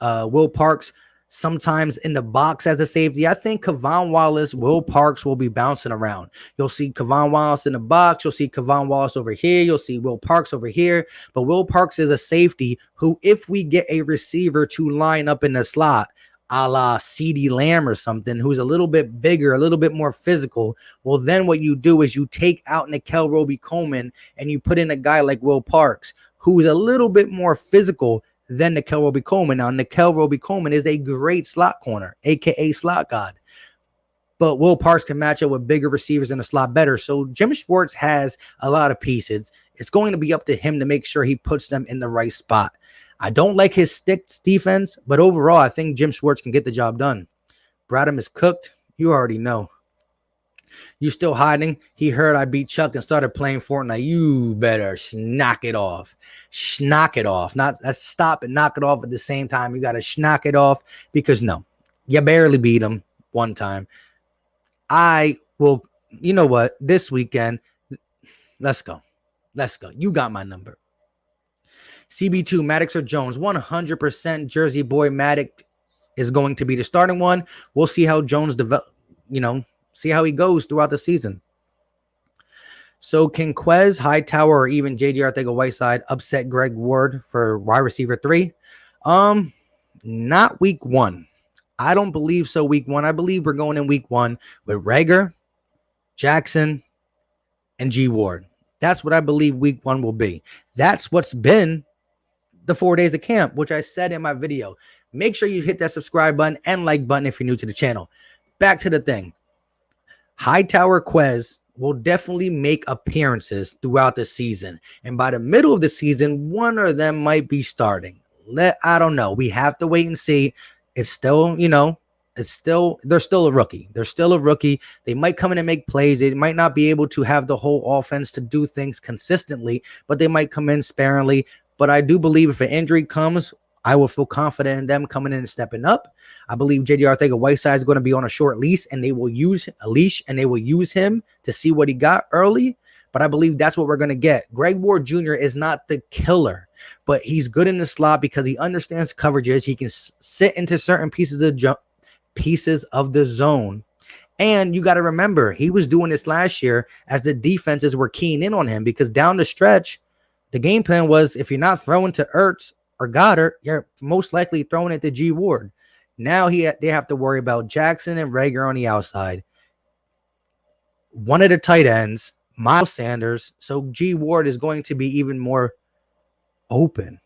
Will Parks sometimes in the box as a safety. I think Kavon Wallace, Will Parks will be bouncing around. You'll see Kavon Wallace in the box. You'll see Kavon Wallace over here. You'll see Will Parks over here. But Will Parks is a safety who, if we get a receiver to line up in the slot, a la CeeDee Lamb or something, who's a little bit bigger, a little bit more physical, well, then what you do is you take out Nikel Roby-Coleman and you put in a guy like Will Parks, who's a little bit more physical than Nikel Roby-Coleman. Now, Nikel Roby-Coleman is a great slot corner, a.k.a. slot god. But Will Parks can match up with bigger receivers in the slot better. So Jim Schwartz has a lot of pieces. It's going to be up to him to make sure he puts them in the right spot. I don't like his sticks defense, but overall, I think Jim Schwartz can get the job done. Bradham is cooked. You already know. You still hiding? He heard I beat Chuck and started playing Fortnite. You better knock it off. Knock it off. Not stop and knock it off at the same time. You got to knock it off because no, you barely beat him one time. I will, you know what? This weekend, let's go. Let's go. You got my number. CB2, Maddox or Jones? 100% Jersey boy Maddox is going to be the starting one. We'll see how Jones develop, see how he goes throughout the season. So can Quez, Hightower, or even J.J. Arcega-Whiteside upset Greg Ward for wide receiver 3? Not week 1. I don't believe so week 1. I believe we're going in week 1 with Reagor, Jackson, and G. Ward. That's what I believe week 1 will be. That's what's been the 4 days of camp, which I said in my video. Make sure you hit that subscribe button and like button if you're new to the channel. Back to the thing. Hightower, Quez will definitely make appearances throughout the season. And by the middle of the season, one of them might be starting. I don't know. We have to wait and see. It's still, they're still a rookie. They're still a rookie. They might come in and make plays. They might not be able to have the whole offense to do things consistently, but they might come in sparingly. But I do believe if an injury comes, I will feel confident in them coming in and stepping up. I believe J.J. Arcega-Whiteside is going to be on a short leash, and they will use him to see what he got early. But I believe that's what we're going to get. Greg Ward Jr. is not the killer, but he's good in the slot because he understands coverages. He can sit into certain pieces of the zone. And you got to remember, he was doing this last year as the defenses were keying in on him because down the stretch, the game plan was if you're not throwing to Ertz or Goddard, you're most likely throwing it to G. Ward. Now they have to worry about Jackson and Reagor on the outside. One of the tight ends, Miles Sanders. So G. Ward is going to be even more open.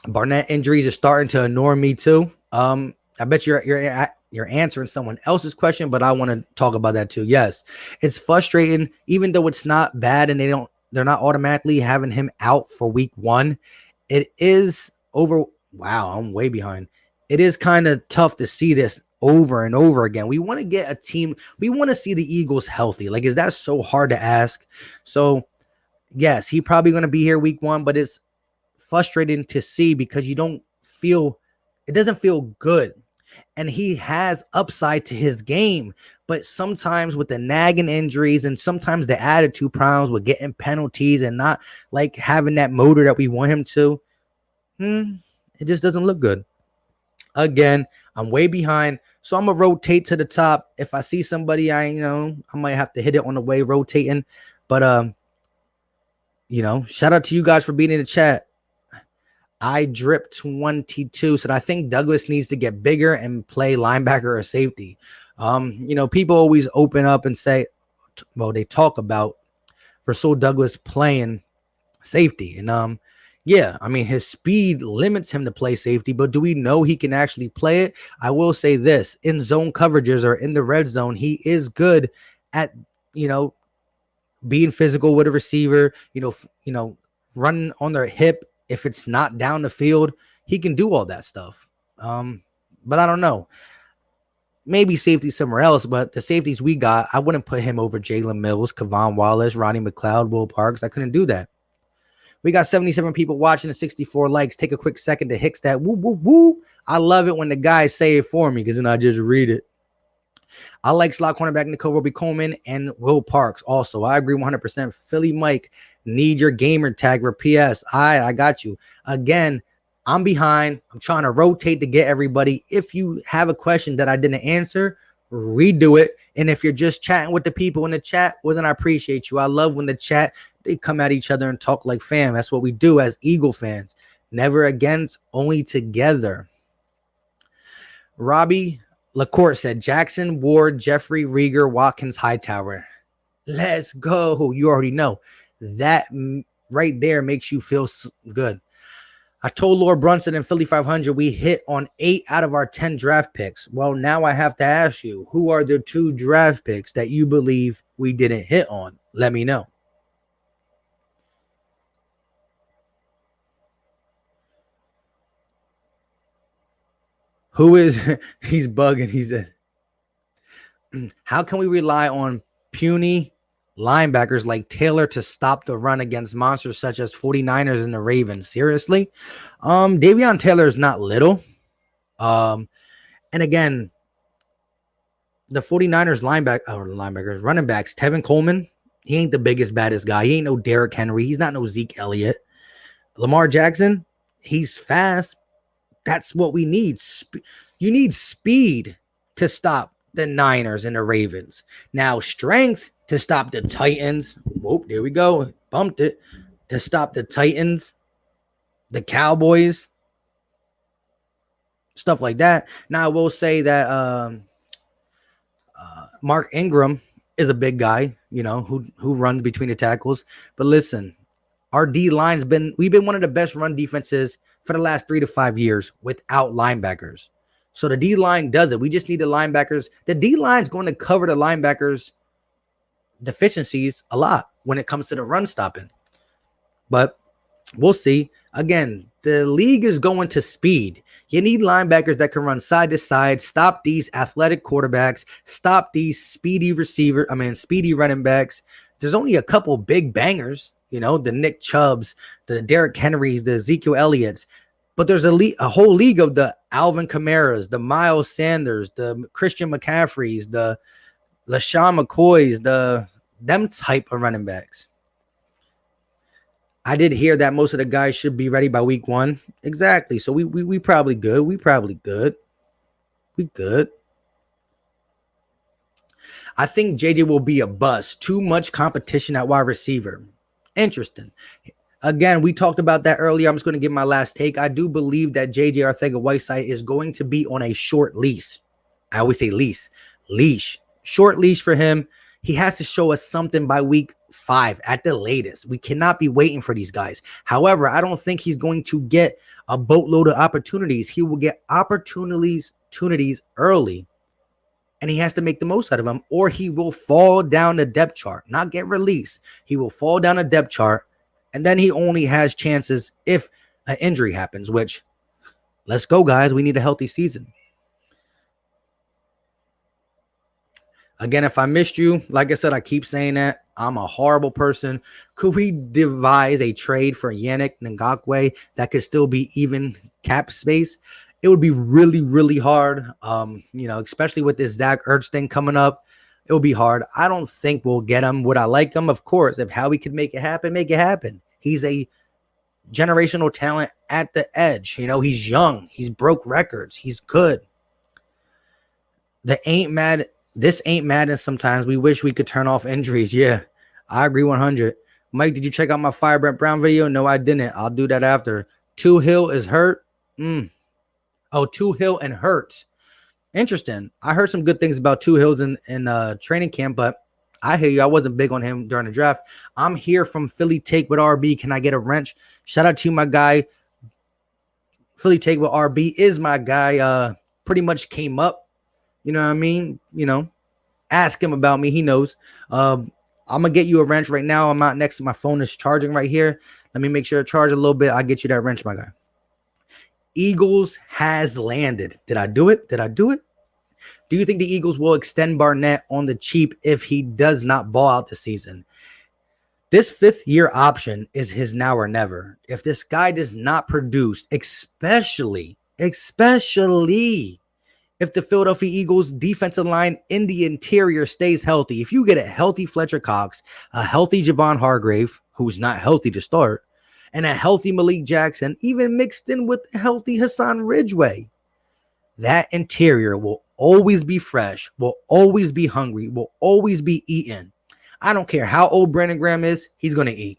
Barnett injuries are starting to annoy me too. I bet you're answering someone else's question, but I want to talk about that too. Yes, it's frustrating, even though it's not bad and they're not automatically having him out for week 1. It is over. Wow, I'm way behind. It is kind of tough to see this over and over again. We want to get a team. We want to see the Eagles healthy. Like, is that so hard to ask? So yes, he probably going to be here week 1, but it's frustrating to see because it doesn't feel good. And he has upside to his game, but sometimes with the nagging injuries and sometimes the attitude problems with getting penalties and not like having that motor that we want him to, it just doesn't look good. Again, I'm way behind, so I'm gonna rotate to the top. If I see somebody, I might have to hit it on the way rotating. But shout out to you guys for being in the chat. I drip 22 said I think Douglas needs to get bigger and play linebacker or safety. People always open up and say, well, they talk about Rasul Douglas playing safety. And his speed limits him to play safety, but do we know he can actually play it? I will say this, in zone coverages or in the red zone, he is good at, being physical with a receiver, running on their hip. If it's not down the field, he can do all that stuff. But I don't know. Maybe safety somewhere else, but the safeties we got, I wouldn't put him over Jalen Mills, Kavon Wallace, Ronnie McLeod, Will Parks. I couldn't do that. We got 77 people watching and 64 likes. Take a quick second to hit that. Woo, woo, woo. I love it when the guys say it for me because then I just read it. I like slot cornerback Nicole Roby-Coleman and Will Parks also. I agree 100%. Philly Mike, need your gamer tag for PS. I got you. Again, I'm behind. I'm trying to rotate to get everybody. If you have a question that I didn't answer, redo it. And if you're just chatting with the people in the chat, well, then I appreciate you. I love when the chat, they come at each other and talk like fam. That's what we do as Eagle fans. Never against, only together. Robbie LaCourte said Jackson, Ward, Jeffrey, Reagor, Watkins, Hightower. Let's go. You already know. That right there makes you feel good. I told Lord Brunson and Philly 500 we hit on 8 out of our 10 draft picks. Well, now I have to ask you, who are the 2 draft picks that you believe we didn't hit on? Let me know. Who is he's bugging? He said, how can we rely on puny linebackers like Taylor to stop the run against monsters such as 49ers and the Ravens? Seriously? Davion Taylor is not little. And again, the 49ers linebackers, running backs, Tevin Coleman, he ain't the biggest, baddest guy. He ain't no Derrick Henry. He's not no Zeke Elliott. Lamar Jackson, he's fast. That's what we need. You need speed to stop the Niners and the Ravens. Now, strength to stop the Titans. Whoop, there we go. Bumped it. To stop the Titans, the Cowboys, stuff like that. Now, I will say that Mark Ingram is a big guy, who runs between the tackles. But listen, our D line's we've been one of the best run defenses for the last 3 to 5 years without linebackers. So the D line does it. We just need the linebackers. The D line's going to cover the linebackers' deficiencies a lot when it comes to the run stopping. But we'll see. Again, the league is going to speed. You need linebackers that can run side to side, stop these athletic quarterbacks, stop these speedy running backs. There's only a couple big bangers, the Nick Chubbs, the Derrick Henrys, the Ezekiel Elliott's. But there's a whole league of the Alvin Kamara's, the Miles Sanders, the Christian McCaffreys, the LaShawn McCoys, them type of running backs. I did hear that most of the guys should be ready by week 1. Exactly. So we probably good. We good. I think JJ will be a bust. Too much competition at wide receiver. Interesting. Again, we talked about that earlier. I'm just going to give my last take. I do believe that JJ Arcega-Whiteside is going to be on a short leash. I always say leash. Short leash for him. He has to show us something by week 5 at the latest. We cannot be waiting for these guys. However, I don't think he's going to get a boatload of opportunities. He will get opportunities early, and he has to make the most out of them, or he will fall down the depth chart, not get released. He will fall down the depth chart, and then he only has chances if an injury happens, which, let's go, guys. We need a healthy season. Again, if I missed you, like I said, I keep saying that. I'm a horrible person. Could we devise a trade for Yannick Ngakoue that could still be even cap space? It would be really, really hard, especially with this Zach Ertz thing coming up. It will be hard. I don't think we'll get him. Would I like him? Of course. If Howie could make it happen, make it happen. He's a generational talent at the edge. He's young. He's broke records. He's good. This ain't madness sometimes. We wish we could turn off injuries. Yeah, I agree 100. Mike, did you check out my Fire Brent Brown video? No, I didn't. I'll do that after. Hill is hurt. Hill and Hurts. Interesting. I heard some good things about Hills in training camp, but I hear you. I wasn't big on him during the draft. I'm here from Philly Take with RB. Can I get a wrench? Shout out to my guy. Philly Take with RB is my guy. Pretty much came up. You know what I mean? Ask him about me. He knows. I'm going to get you a wrench right now. I'm not next to my phone. It's charging right here. Let me make sure it charges a little bit. I'll get you that wrench, my guy. Eagles has landed. Did I do it? Do you think the Eagles will extend Barnett on the cheap if he does not ball out the season? This 5th-year option is his now or never. If this guy does not produce, especially if the Philadelphia Eagles defensive line in the interior stays healthy, if you get a healthy Fletcher Cox, a healthy Javon Hargrave, who's not healthy to start, and a healthy Malik Jackson, even mixed in with a healthy Hassan Ridgeway, that interior will always be fresh, will always be hungry, will always be eating. I don't care how old Brandon Graham is, he's going to eat.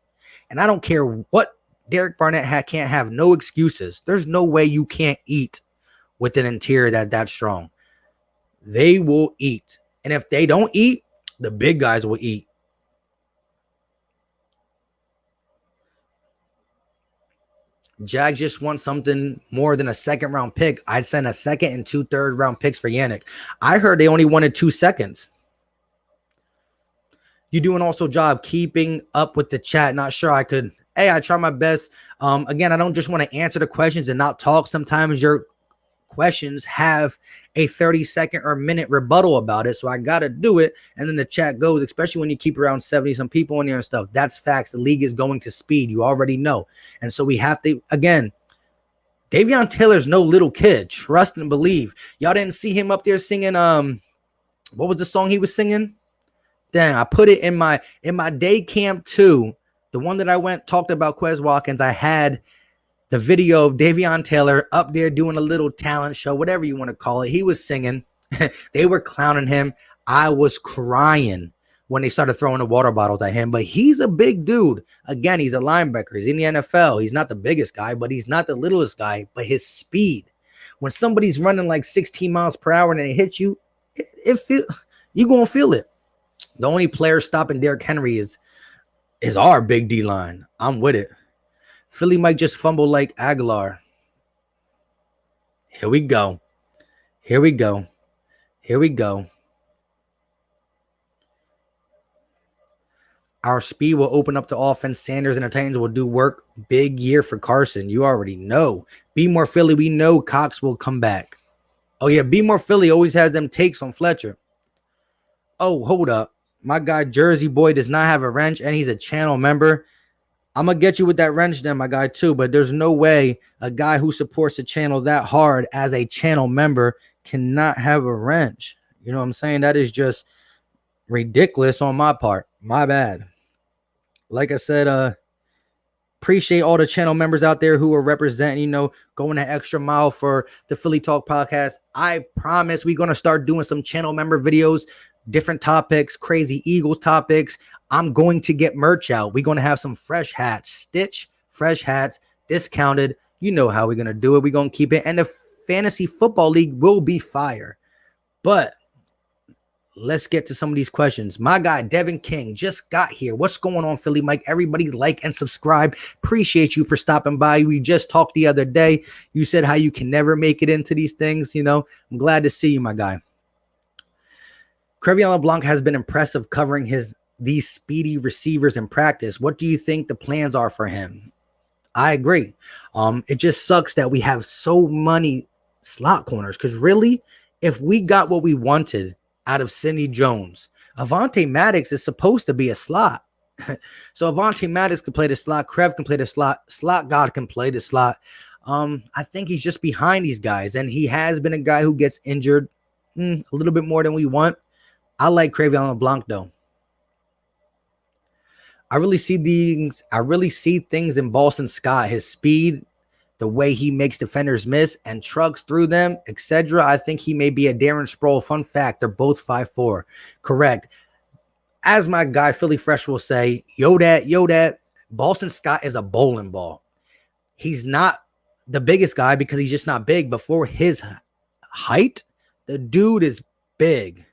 And I don't care what Derek Barnett can't have no excuses. There's no way you can't eat with an interior that's strong. They will eat. And if they don't eat, the big guys will eat. Jags just want something more than a second round pick. I'd send a second and 2 third-round picks for Yannick. I heard they only wanted 2 seconds. You do an also job keeping up with the chat. Not sure I could. Hey, I try my best. Again, I don't just want to answer the questions and not talk. Sometimes your questions have a 30-second or minute rebuttal about it, so I gotta do it. And then the chat goes, especially when you keep around 70 some people in there and stuff. That's facts. The league is going to speed, you already know. And so we have to, again, Davion Taylor's no little kid. Trust and believe. Y'all didn't see him up there singing what was the song he was singing? Dang, I put it in my day camp too. The one that I talked about Quez Watkins. I had the video of Davion Taylor up there doing a little talent show, whatever you want to call it. He was singing. They were clowning him. I was crying when they started throwing the water bottles at him. But he's a big dude. Again, he's a linebacker. He's in the NFL. He's not the biggest guy, but he's not the littlest guy. But his speed, when somebody's running like 16 miles per hour and it hits you, you're going to feel it. The only player stopping Derrick Henry is our big D line. I'm with it. Philly might just fumble like Aguilar. Here we go. Here we go. Here we go. Our speed will open up the offense. Sanders and the Titans will do work. Big year for Carson. You already know. Be more Philly. We know Cox will come back. Oh, yeah. Be more Philly always has them takes on Fletcher. Oh, hold up. My guy Jersey Boy does not have a wrench, and he's a channel member. I'm going to get you with that wrench then, my guy, too. But there's no way a guy who supports the channel that hard as a channel member cannot have a wrench. You know what I'm saying? That is just ridiculous on my part. My bad. Like I said, appreciate all the channel members out there who are representing, going an extra mile for the Philly Talk podcast. I promise we're going to start doing some channel member videos, different topics, crazy Eagles topics. I'm going to get merch out. We're going to have some fresh hats, Stitch, fresh hats, discounted. You know how we're going to do it. We're going to keep it. And the fantasy football league will be fire. But let's get to some of these questions. My guy, Devin King, just got here. What's going on, Philly Mike? Everybody like and subscribe. Appreciate you for stopping by. We just talked the other day. You said how you can never make it into these things. I'm glad to see you, my guy. Crevion LeBlanc has been impressive covering these speedy receivers in practice. What do you think the plans are for him? I agree. It just sucks that we have so many slot corners, because really, if we got what we wanted out of Sidney Jones, Avonte Maddox is supposed to be a slot. So Avonte Maddox can play the slot. Krev can play the slot. Slot God can play the slot. I think he's just behind these guys, and he has been a guy who gets injured a little bit more than we want. I like Crevion LeBlanc, though. I really see things in Boston Scott. His speed, the way he makes defenders miss and trucks through them, etc. I think he may be a Darren Sproul. Fun fact, they're both 5'4". Correct. As my guy Philly Fresh will say, yo dat, Boston Scott is a bowling ball. He's not the biggest guy because he's just not big, but for his height, the dude is big.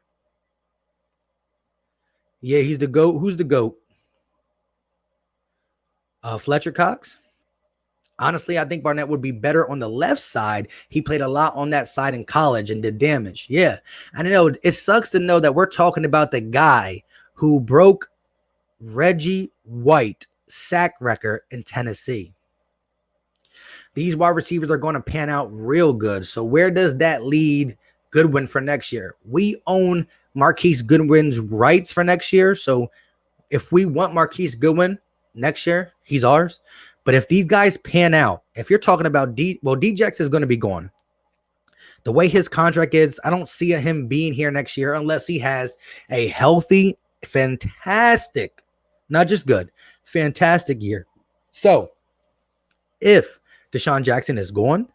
Yeah, he's the GOAT. Who's the GOAT? Fletcher Cox. Honestly, I think Barnett would be better on the left side. He played a lot on that side in college and did damage. Yeah. I know it sucks to know that we're talking about the guy who broke Reggie White's sack record in Tennessee. These wide receivers are going to pan out real good. So where does that lead Goodwin for next year? We own Marquise Goodwin's rights for next year. So if we want Marquise Goodwin next year, he's ours. But if these guys pan out, if you're talking about Djax is going to be gone. The way his contract is, I don't see him being here next year unless he has a healthy, fantastic, not just good, fantastic year. So if Deshaun Jackson is gone,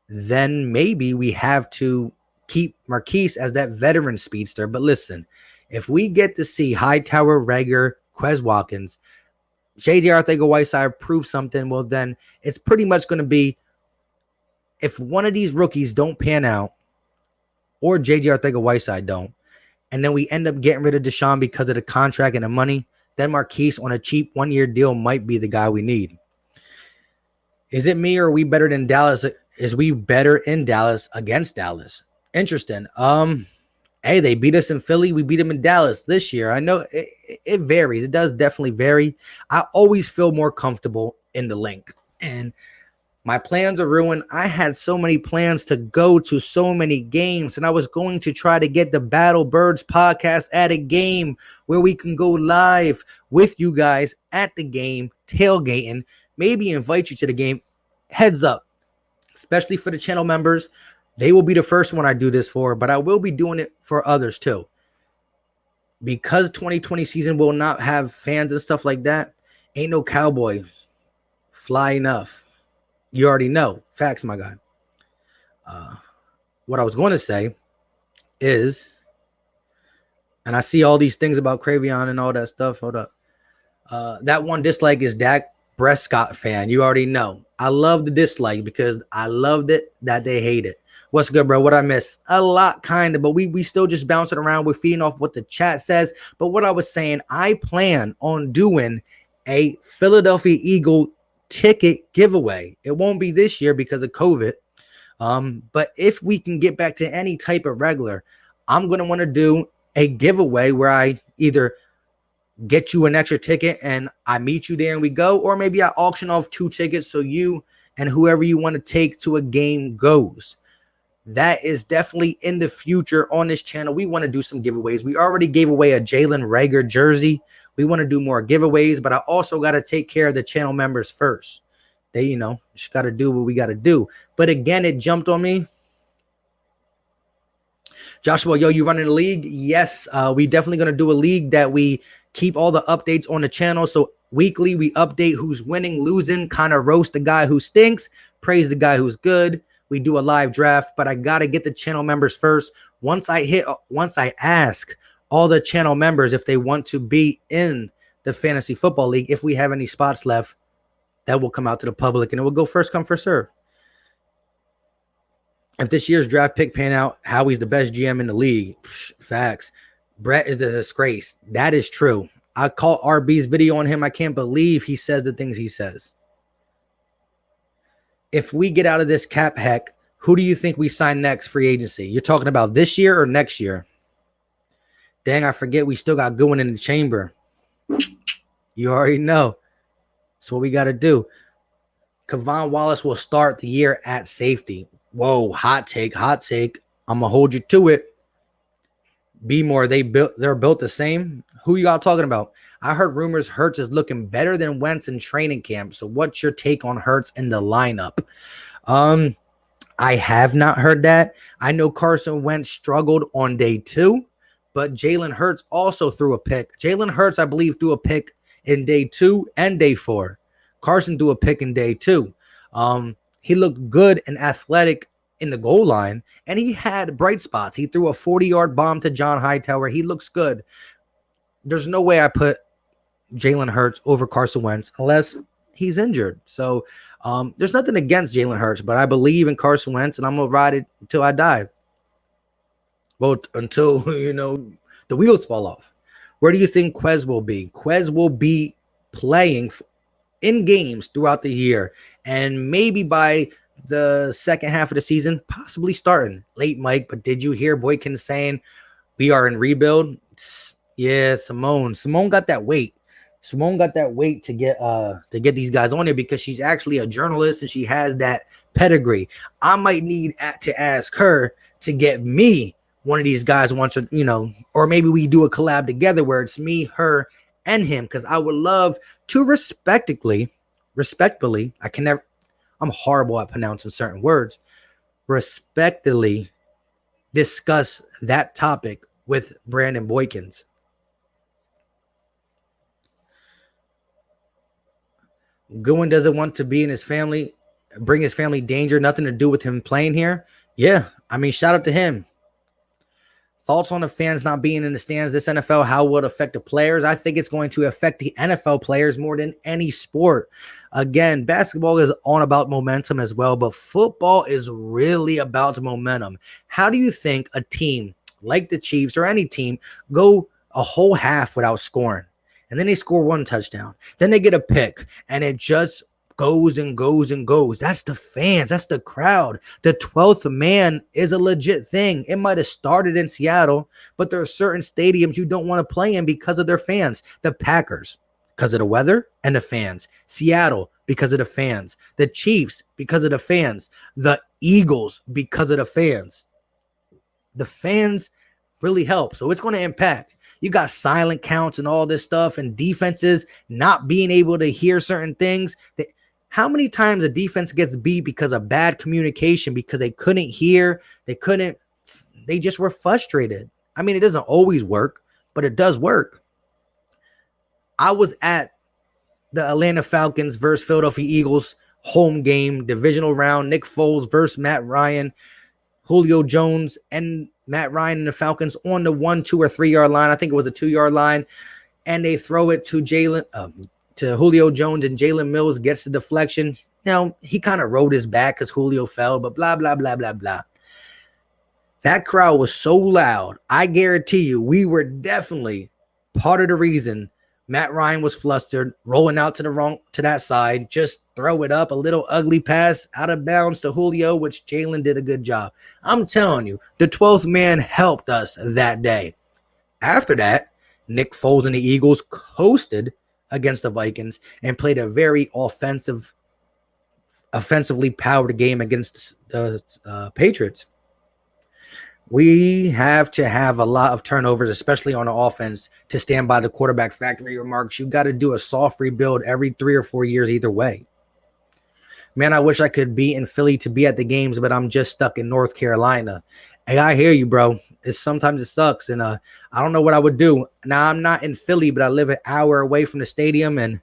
then maybe we have to keep Marquise as that veteran speedster. But listen, if we get to see Hightower, Reagor, Quez Watkins, J.J. Arcega-Whiteside prove something, well, then it's pretty much going to be, if one of these rookies don't pan out or J.J. Arcega-Whiteside don't, and then we end up getting rid of Deshaun because of the contract and the money, then Marquise on a cheap one-year deal might be the guy we need. Is it me or are we better than Dallas? Is we better in Dallas against Dallas? Interesting. Hey, they beat us in Philly. We beat them in Dallas this year. I know it varies. It does definitely vary. I always feel more comfortable in the link. And my plans are ruined. I had so many plans to go to so many games, and I was going to try to get the Battle Birds podcast at a game where we can go live with you guys at the game, tailgating, maybe invite you to the game. Heads up, especially for the channel members. They will be the first one I do this for, but I will be doing it for others too. Because 2020 season will not have fans and stuff like that, ain't no cowboy fly enough. You already know. Facts, my guy. What I was going to say is, and I see all these things about Cravion and all that stuff. Hold up. That one dislike is Dak Prescott fan. You already know. I love the dislike because I loved it that they hate it. What's good, bro? What I miss? A lot, kind of, but we still just bouncing around. We're feeding off what the chat says. But what I was saying, I plan on doing a Philadelphia Eagle ticket giveaway. It won't be this year because of COVID. But if we can get back to any type of regular, I'm going to want to do a giveaway where I either get you an extra ticket and I meet you there and we go, or maybe I auction off 2 tickets so you and whoever you want to take to a game goes. That is definitely in the future on this channel. We want to do some giveaways. We already gave away a Jalen Reagor jersey. We want to do more giveaways, but I also got to take care of the channel members first. They, just got to do what we got to do. But again, it jumped on me. Joshua, yo, you running the league? Yes, we definitely going to do a league that we keep all the updates on the channel. So weekly, we update who's winning, losing, kind of roast the guy who stinks, praise the guy who's good. We do a live draft, but I got to get the channel members first. Once I ask all the channel members if they want to be in the fantasy football league, if we have any spots left, that will come out to the public and it will go first come, first serve. If this year's draft pick pan out, Howie's the best GM in the league. Facts. Brett is a disgrace. That is true. I caught RB's video on him. I can't believe he says the things he says. If we get out of this cap heck, who do you think we sign next free agency? You're talking about this year or next year? Dang, I forget we still got going in the chamber. You already know. That's what we got to do. Kevon Wallace will start the year at safety. Whoa, hot take, hot take. I'm going to hold you to it. Be more, they're built the same. Who you all talking about? I heard rumors Hurts is looking better than Wentz in training camp. So what's your take on Hurts in the lineup? I have not heard that. I know Carson Wentz struggled on day 2, but Jalen Hurts also threw a pick. Jalen Hurts, I believe, threw a pick in day 2 and day 4. Carson threw a pick in day 2. He looked good and athletic in the goal line, and he had bright spots. He threw a 40-yard bomb to John Hightower. He looks good. There's no way I put Jalen Hurts over Carson Wentz unless he's injured. So there's nothing against Jalen Hurts, but I believe in Carson Wentz, and I'm going to ride it until I die. Well, until, the wheels fall off. Where do you think Quez will be? Quez will be playing in games throughout the year, and maybe by the second half of the season, possibly starting late, Mike. But did you hear Boykin saying we are in rebuild? Yeah, Simone got that weight. Simone got that weight to get these guys on there because she's actually a journalist and she has that pedigree. I might need to ask her to get me one of these guys once, or maybe we do a collab together where it's me, her, and him, because I would love to respectfully, I'm horrible at pronouncing certain words, respectfully discuss that topic with Brandon Boykins. Goodwin doesn't want to be in his family, bring his family danger, nothing to do with him playing here. Yeah, I mean, shout out to him. Thoughts on the fans not being in the stands this NFL, how will it affect the players? I think it's going to affect the NFL players more than any sport. Again, basketball is on about momentum as well, but football is really about momentum. How do you think a team like the Chiefs or any team go a whole half without scoring? And then they score 1 touchdown. Then they get a pick, and it just goes and goes and goes. That's the fans. That's the crowd. The 12th man is a legit thing. It might have started in Seattle, but there are certain stadiums you don't want to play in because of their fans. The Packers, because of the weather and the fans. Seattle, because of the fans. The Chiefs, because of the fans. The Eagles, because of the fans. The fans really help. So it's going to impact. You got silent counts and all this stuff, and defenses not being able to hear certain things. How many times a defense gets beat because of bad communication, because they couldn't hear, they just were frustrated. I mean, it doesn't always work, but it does work. I was at the Atlanta Falcons versus Philadelphia Eagles home game, divisional round, Nick Foles versus Matt Ryan, Julio Jones and Matt Ryan and the Falcons on the 1, 2, or 3 yard line. I think it was a 2 yard line, and they throw it to Julio Jones, and Jalen Mills gets the deflection. Now, he kind of rode his back because Julio fell, but blah, blah, blah, blah, blah. That crowd was so loud. I guarantee you, we were definitely part of the reason Matt Ryan was flustered, rolling out to that side. Just throw it up, a little ugly pass out of bounds to Julio, which Jalen did a good job. I'm telling you, the 12th man helped us that day. After that, Nick Foles and the Eagles coasted against the Vikings and played a very offensively powered game against the Patriots. We have to have a lot of turnovers, especially on the offense, to stand by the quarterback factory remarks. You got to do a soft rebuild every 3 or 4 years either way. Man, I wish I could be in Philly to be at the games, but I'm just stuck in North Carolina. Hey, I hear you, bro. Sometimes it sucks, and I don't know what I would do. Now, I'm not in Philly, but I live an hour away from the stadium, and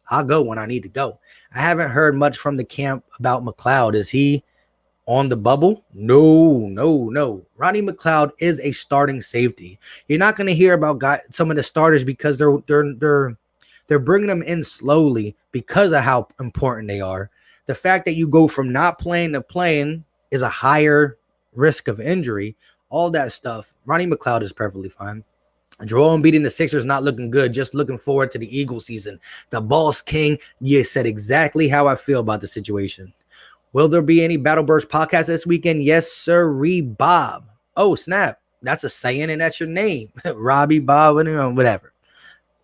I'll go when I need to go. I haven't heard much from the camp about McLeod. Is he on the bubble? No. Ronnie McLeod is a starting safety. You're not going to hear about some of the starters because they're bringing them in slowly because of how important they are. The fact that you go from not playing to playing is a higher risk of injury. All that stuff. Ronnie McLeod is perfectly fine. Joel Embiid and the Sixers not looking good. Just looking forward to the Eagle season. The Boss King, you said exactly how I feel about the situation. Will there be any Battle Burst podcast this weekend? Yes, sirree, Bob. Oh, snap. That's a saying, and that's your name. Robbie, Bob, whatever.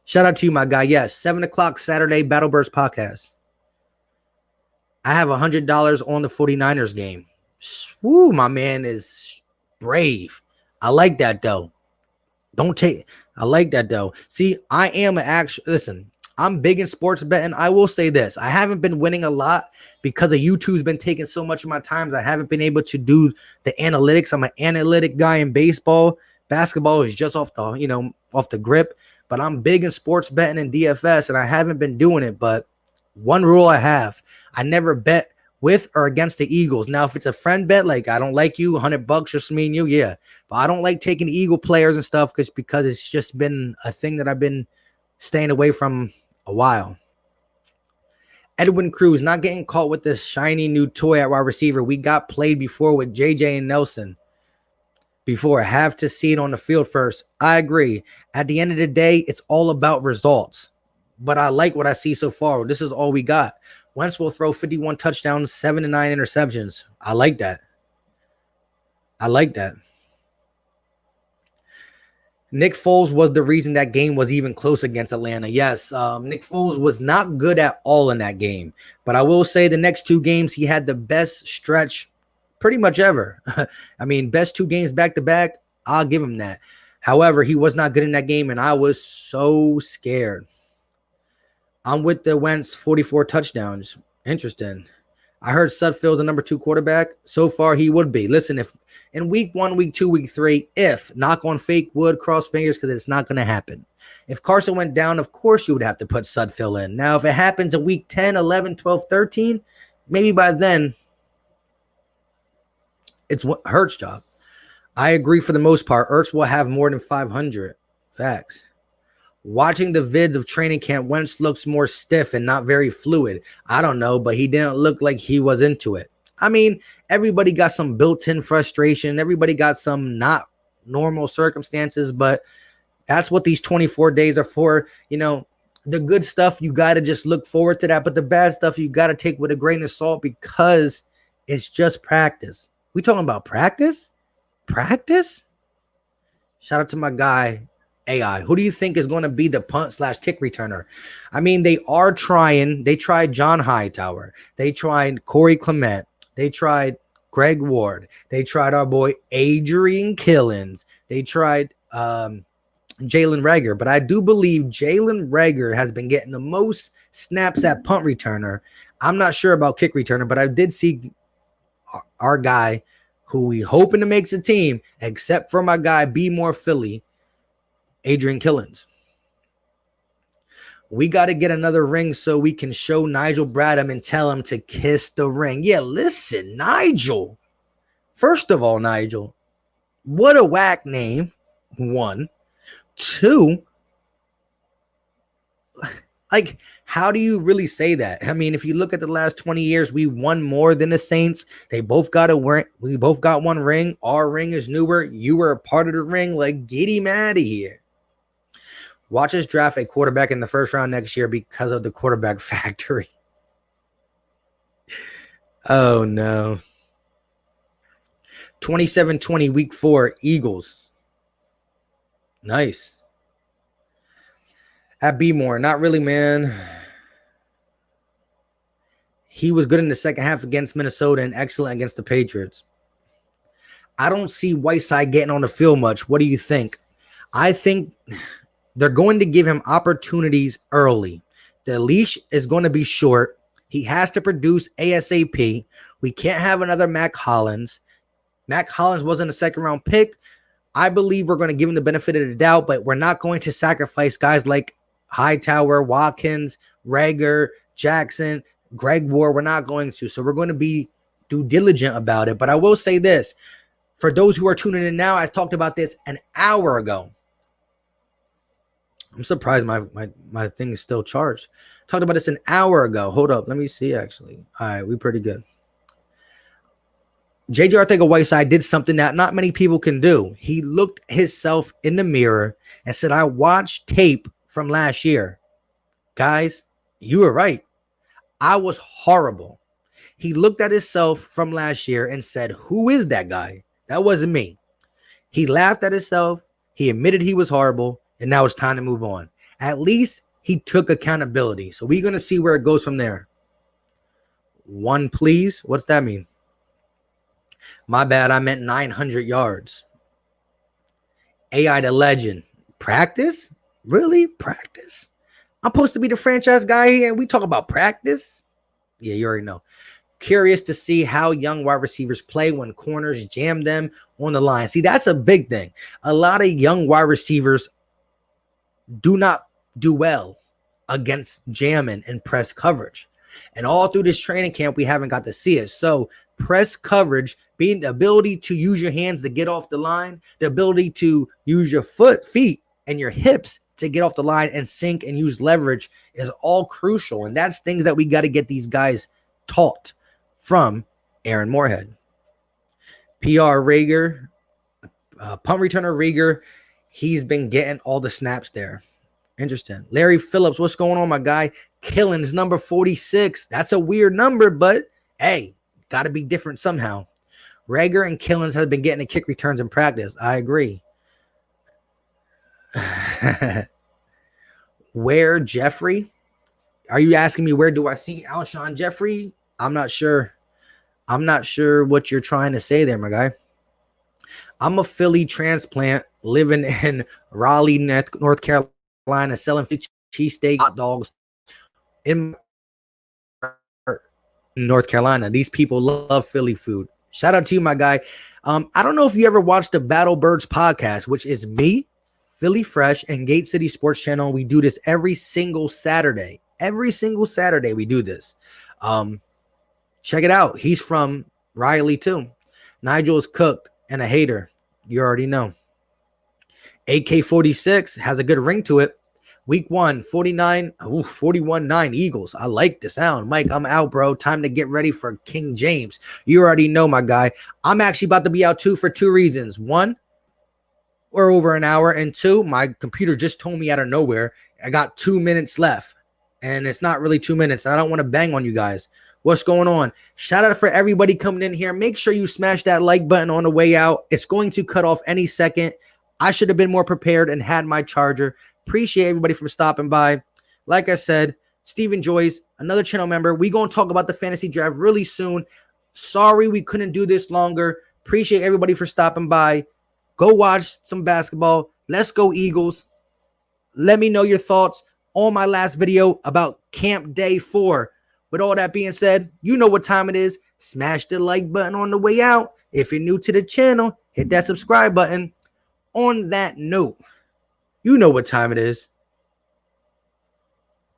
Shout out to you, my guy. Yes, 7 o'clock Saturday, Battle Burst podcast. I have $100 on the 49ers game. Woo, my man is brave. I like that, though. I like that, though. See, I am listen, I'm big in sports betting. I will say this. I haven't been winning a lot because of YouTube's been taking so much of my time. I haven't been able to do the analytics. I'm an analytic guy in baseball. Basketball is just off the grip. But I'm big in sports betting and DFS, and I haven't been doing it. But one rule I have, I never bet with or against the Eagles. Now, if it's a friend bet, like I don't like you, $100 just me and you, yeah. But I don't like taking Eagle players and stuff because it's just been a thing that I've been staying away from a while. Edwin Cruz not getting caught with this shiny new toy at wide receiver. We got played before with JJ and Nelson. Before, have to see it on the field first. I agree. At the end of the day, it's all about results. But I like what I see so far. This is all we got. Wentz will throw 51 touchdowns, 7 to 9 interceptions. I like that. Nick Foles was the reason that game was even close against Atlanta. Yes, Nick Foles was not good at all in that game. But I will say the next 2 games, he had the best stretch pretty much ever. I mean, best 2 games back-to-back, I'll give him that. However, he was not good in that game, and I was so scared. I'm with the Wentz 44 touchdowns. Interesting. I heard Sudfeld's the number 2 quarterback. So far, he would be. Listen, if in week 1, week 2, week 3, if, knock on fake wood, cross fingers, because it's not going to happen. If Carson went down, of course you would have to put Sudfeld in. Now, if it happens in week 10, 11, 12, 13, maybe by then, it's Hurts' job. I agree for the most part. Ertz will have more than 500. Facts. Watching the vids of training camp, Wentz looks more stiff and not very fluid. I don't know, but he didn't look like he was into it. I mean, everybody got some built-in frustration. Everybody got some not normal circumstances, but that's what these 24 days are for. the good stuff, you got to just look forward to that. But the bad stuff, you got to take with a grain of salt because it's just practice. We talking about practice? Practice? Shout out to my guy, AI. Who do you think is going to be the punt/kick returner? I mean, they are trying. They tried John Hightower. They tried Corey Clement. They tried Greg Ward. They tried our boy Adrian Killins. They tried Jalen Reagor. But I do believe Jalen Reagor has been getting the most snaps at punt returner. I'm not sure about kick returner, but I did see our guy who we hoping to make the team, except for my guy, Be More Philly, Adrian Killins. We got to get another ring so we can show Nigel Bradham and tell him to kiss the ring. Yeah, listen, Nigel. First of all, Nigel, what a whack name. 1. 2, like, how do you really say that? I mean, if you look at the last 20 years, we won more than the Saints. They both got we both got one ring. Our ring is newer. You were a part of the ring. Like, get him out of here. Watch us draft a quarterback in the first round next year because of the quarterback factory. Oh, no. 27-20, week 4, Eagles. Nice. At B-More, not really, man. He was good in the second half against Minnesota and excellent against the Patriots. I don't see Whiteside getting on the field much. What do you think? I think they're going to give him opportunities early. The leash is going to be short. He has to produce ASAP. We can't have another Mac Hollins. Mac Hollins wasn't a second-round pick. I believe we're going to give him the benefit of the doubt, but we're not going to sacrifice guys like Hightower, Watkins, Reagor, Jackson, Greg Ward. We're not going to. So we're going to be due diligent about it. But I will say this. For those who are tuning in now, I talked about this an hour ago. I'm surprised my thing is still charged. Talked about this an hour ago. Hold up. Let me see, actually. All right, we're pretty good. J.J. Arcega-Whiteside did something that not many people can do. He looked himself in the mirror and said, I watched tape from last year. Guys, you were right. I was horrible. He looked at himself from last year and said, who is that guy? That wasn't me. He laughed at himself. He admitted he was horrible. And now it's time to move on. At least he took accountability. So we're going to see where it goes from there. 1, please. What's that mean? My bad. I meant 900 yards. AI the legend. Practice? Really? Practice? I'm supposed to be the franchise guy here and we talk about practice? Yeah, you already know. Curious to see how young wide receivers play when corners jam them on the line. See, that's a big thing. A lot of young wide receivers do not do well against jamming and press coverage. And all through this training camp, we haven't got to see it. So press coverage, being the ability to use your hands to get off the line, the ability to use your feet, and your hips to get off the line and sink and use leverage is all crucial. And that's things that we got to get these guys taught from Aaron Moorhead. PR Reagor, punt returner Reagor, he's been getting all the snaps there. Interesting. Larry Phillips, what's going on, my guy? Killins, number 46. That's a weird number, but hey, got to be different somehow. Reagor and Killins have been getting the kick returns in practice. I agree. Where Jeffrey? Are you asking me where do I see Alshon Jeffrey? I'm not sure. I'm not sure what you're trying to say there, my guy. I'm a Philly transplant living in Raleigh, North Carolina, selling cheesesteak hot dogs in North Carolina. These people love Philly food. Shout out to you, my guy. I don't know if you ever watched the Battle Birds podcast, which is me, Philly Fresh, and Gate City Sports Channel. We do this every single Saturday. Every single Saturday we do this. Check it out. He's from Riley too. Nigel's cooked and a hater. You already know. AK-46 has a good ring to it. Week 1, 41-9 Eagles. I like the sound. Mike, I'm out, bro. Time to get ready for King James. You already know, my guy. I'm actually about to be out too for 2 reasons. 1, We're over an hour. And two, my computer just told me out of nowhere I got 2 minutes left. And it's not really 2 minutes. And I don't want to bang on you guys. What's going on? Shout out for everybody coming in here. Make sure you smash that like button on the way out. It's going to cut off any second. I should have been more prepared and had my charger. Appreciate everybody from stopping by. Like I said, Stephen Joyce, another channel member. We going to talk about the fantasy draft really soon. Sorry we couldn't do this longer. Appreciate everybody for stopping by. Go watch some basketball. Let's go Eagles. Let me know your thoughts on my last video about Camp Day 4. With all that being said, you know what time it is. Smash the like button on the way out. If you're new to the channel, hit that subscribe button. On that note, you know what time it is.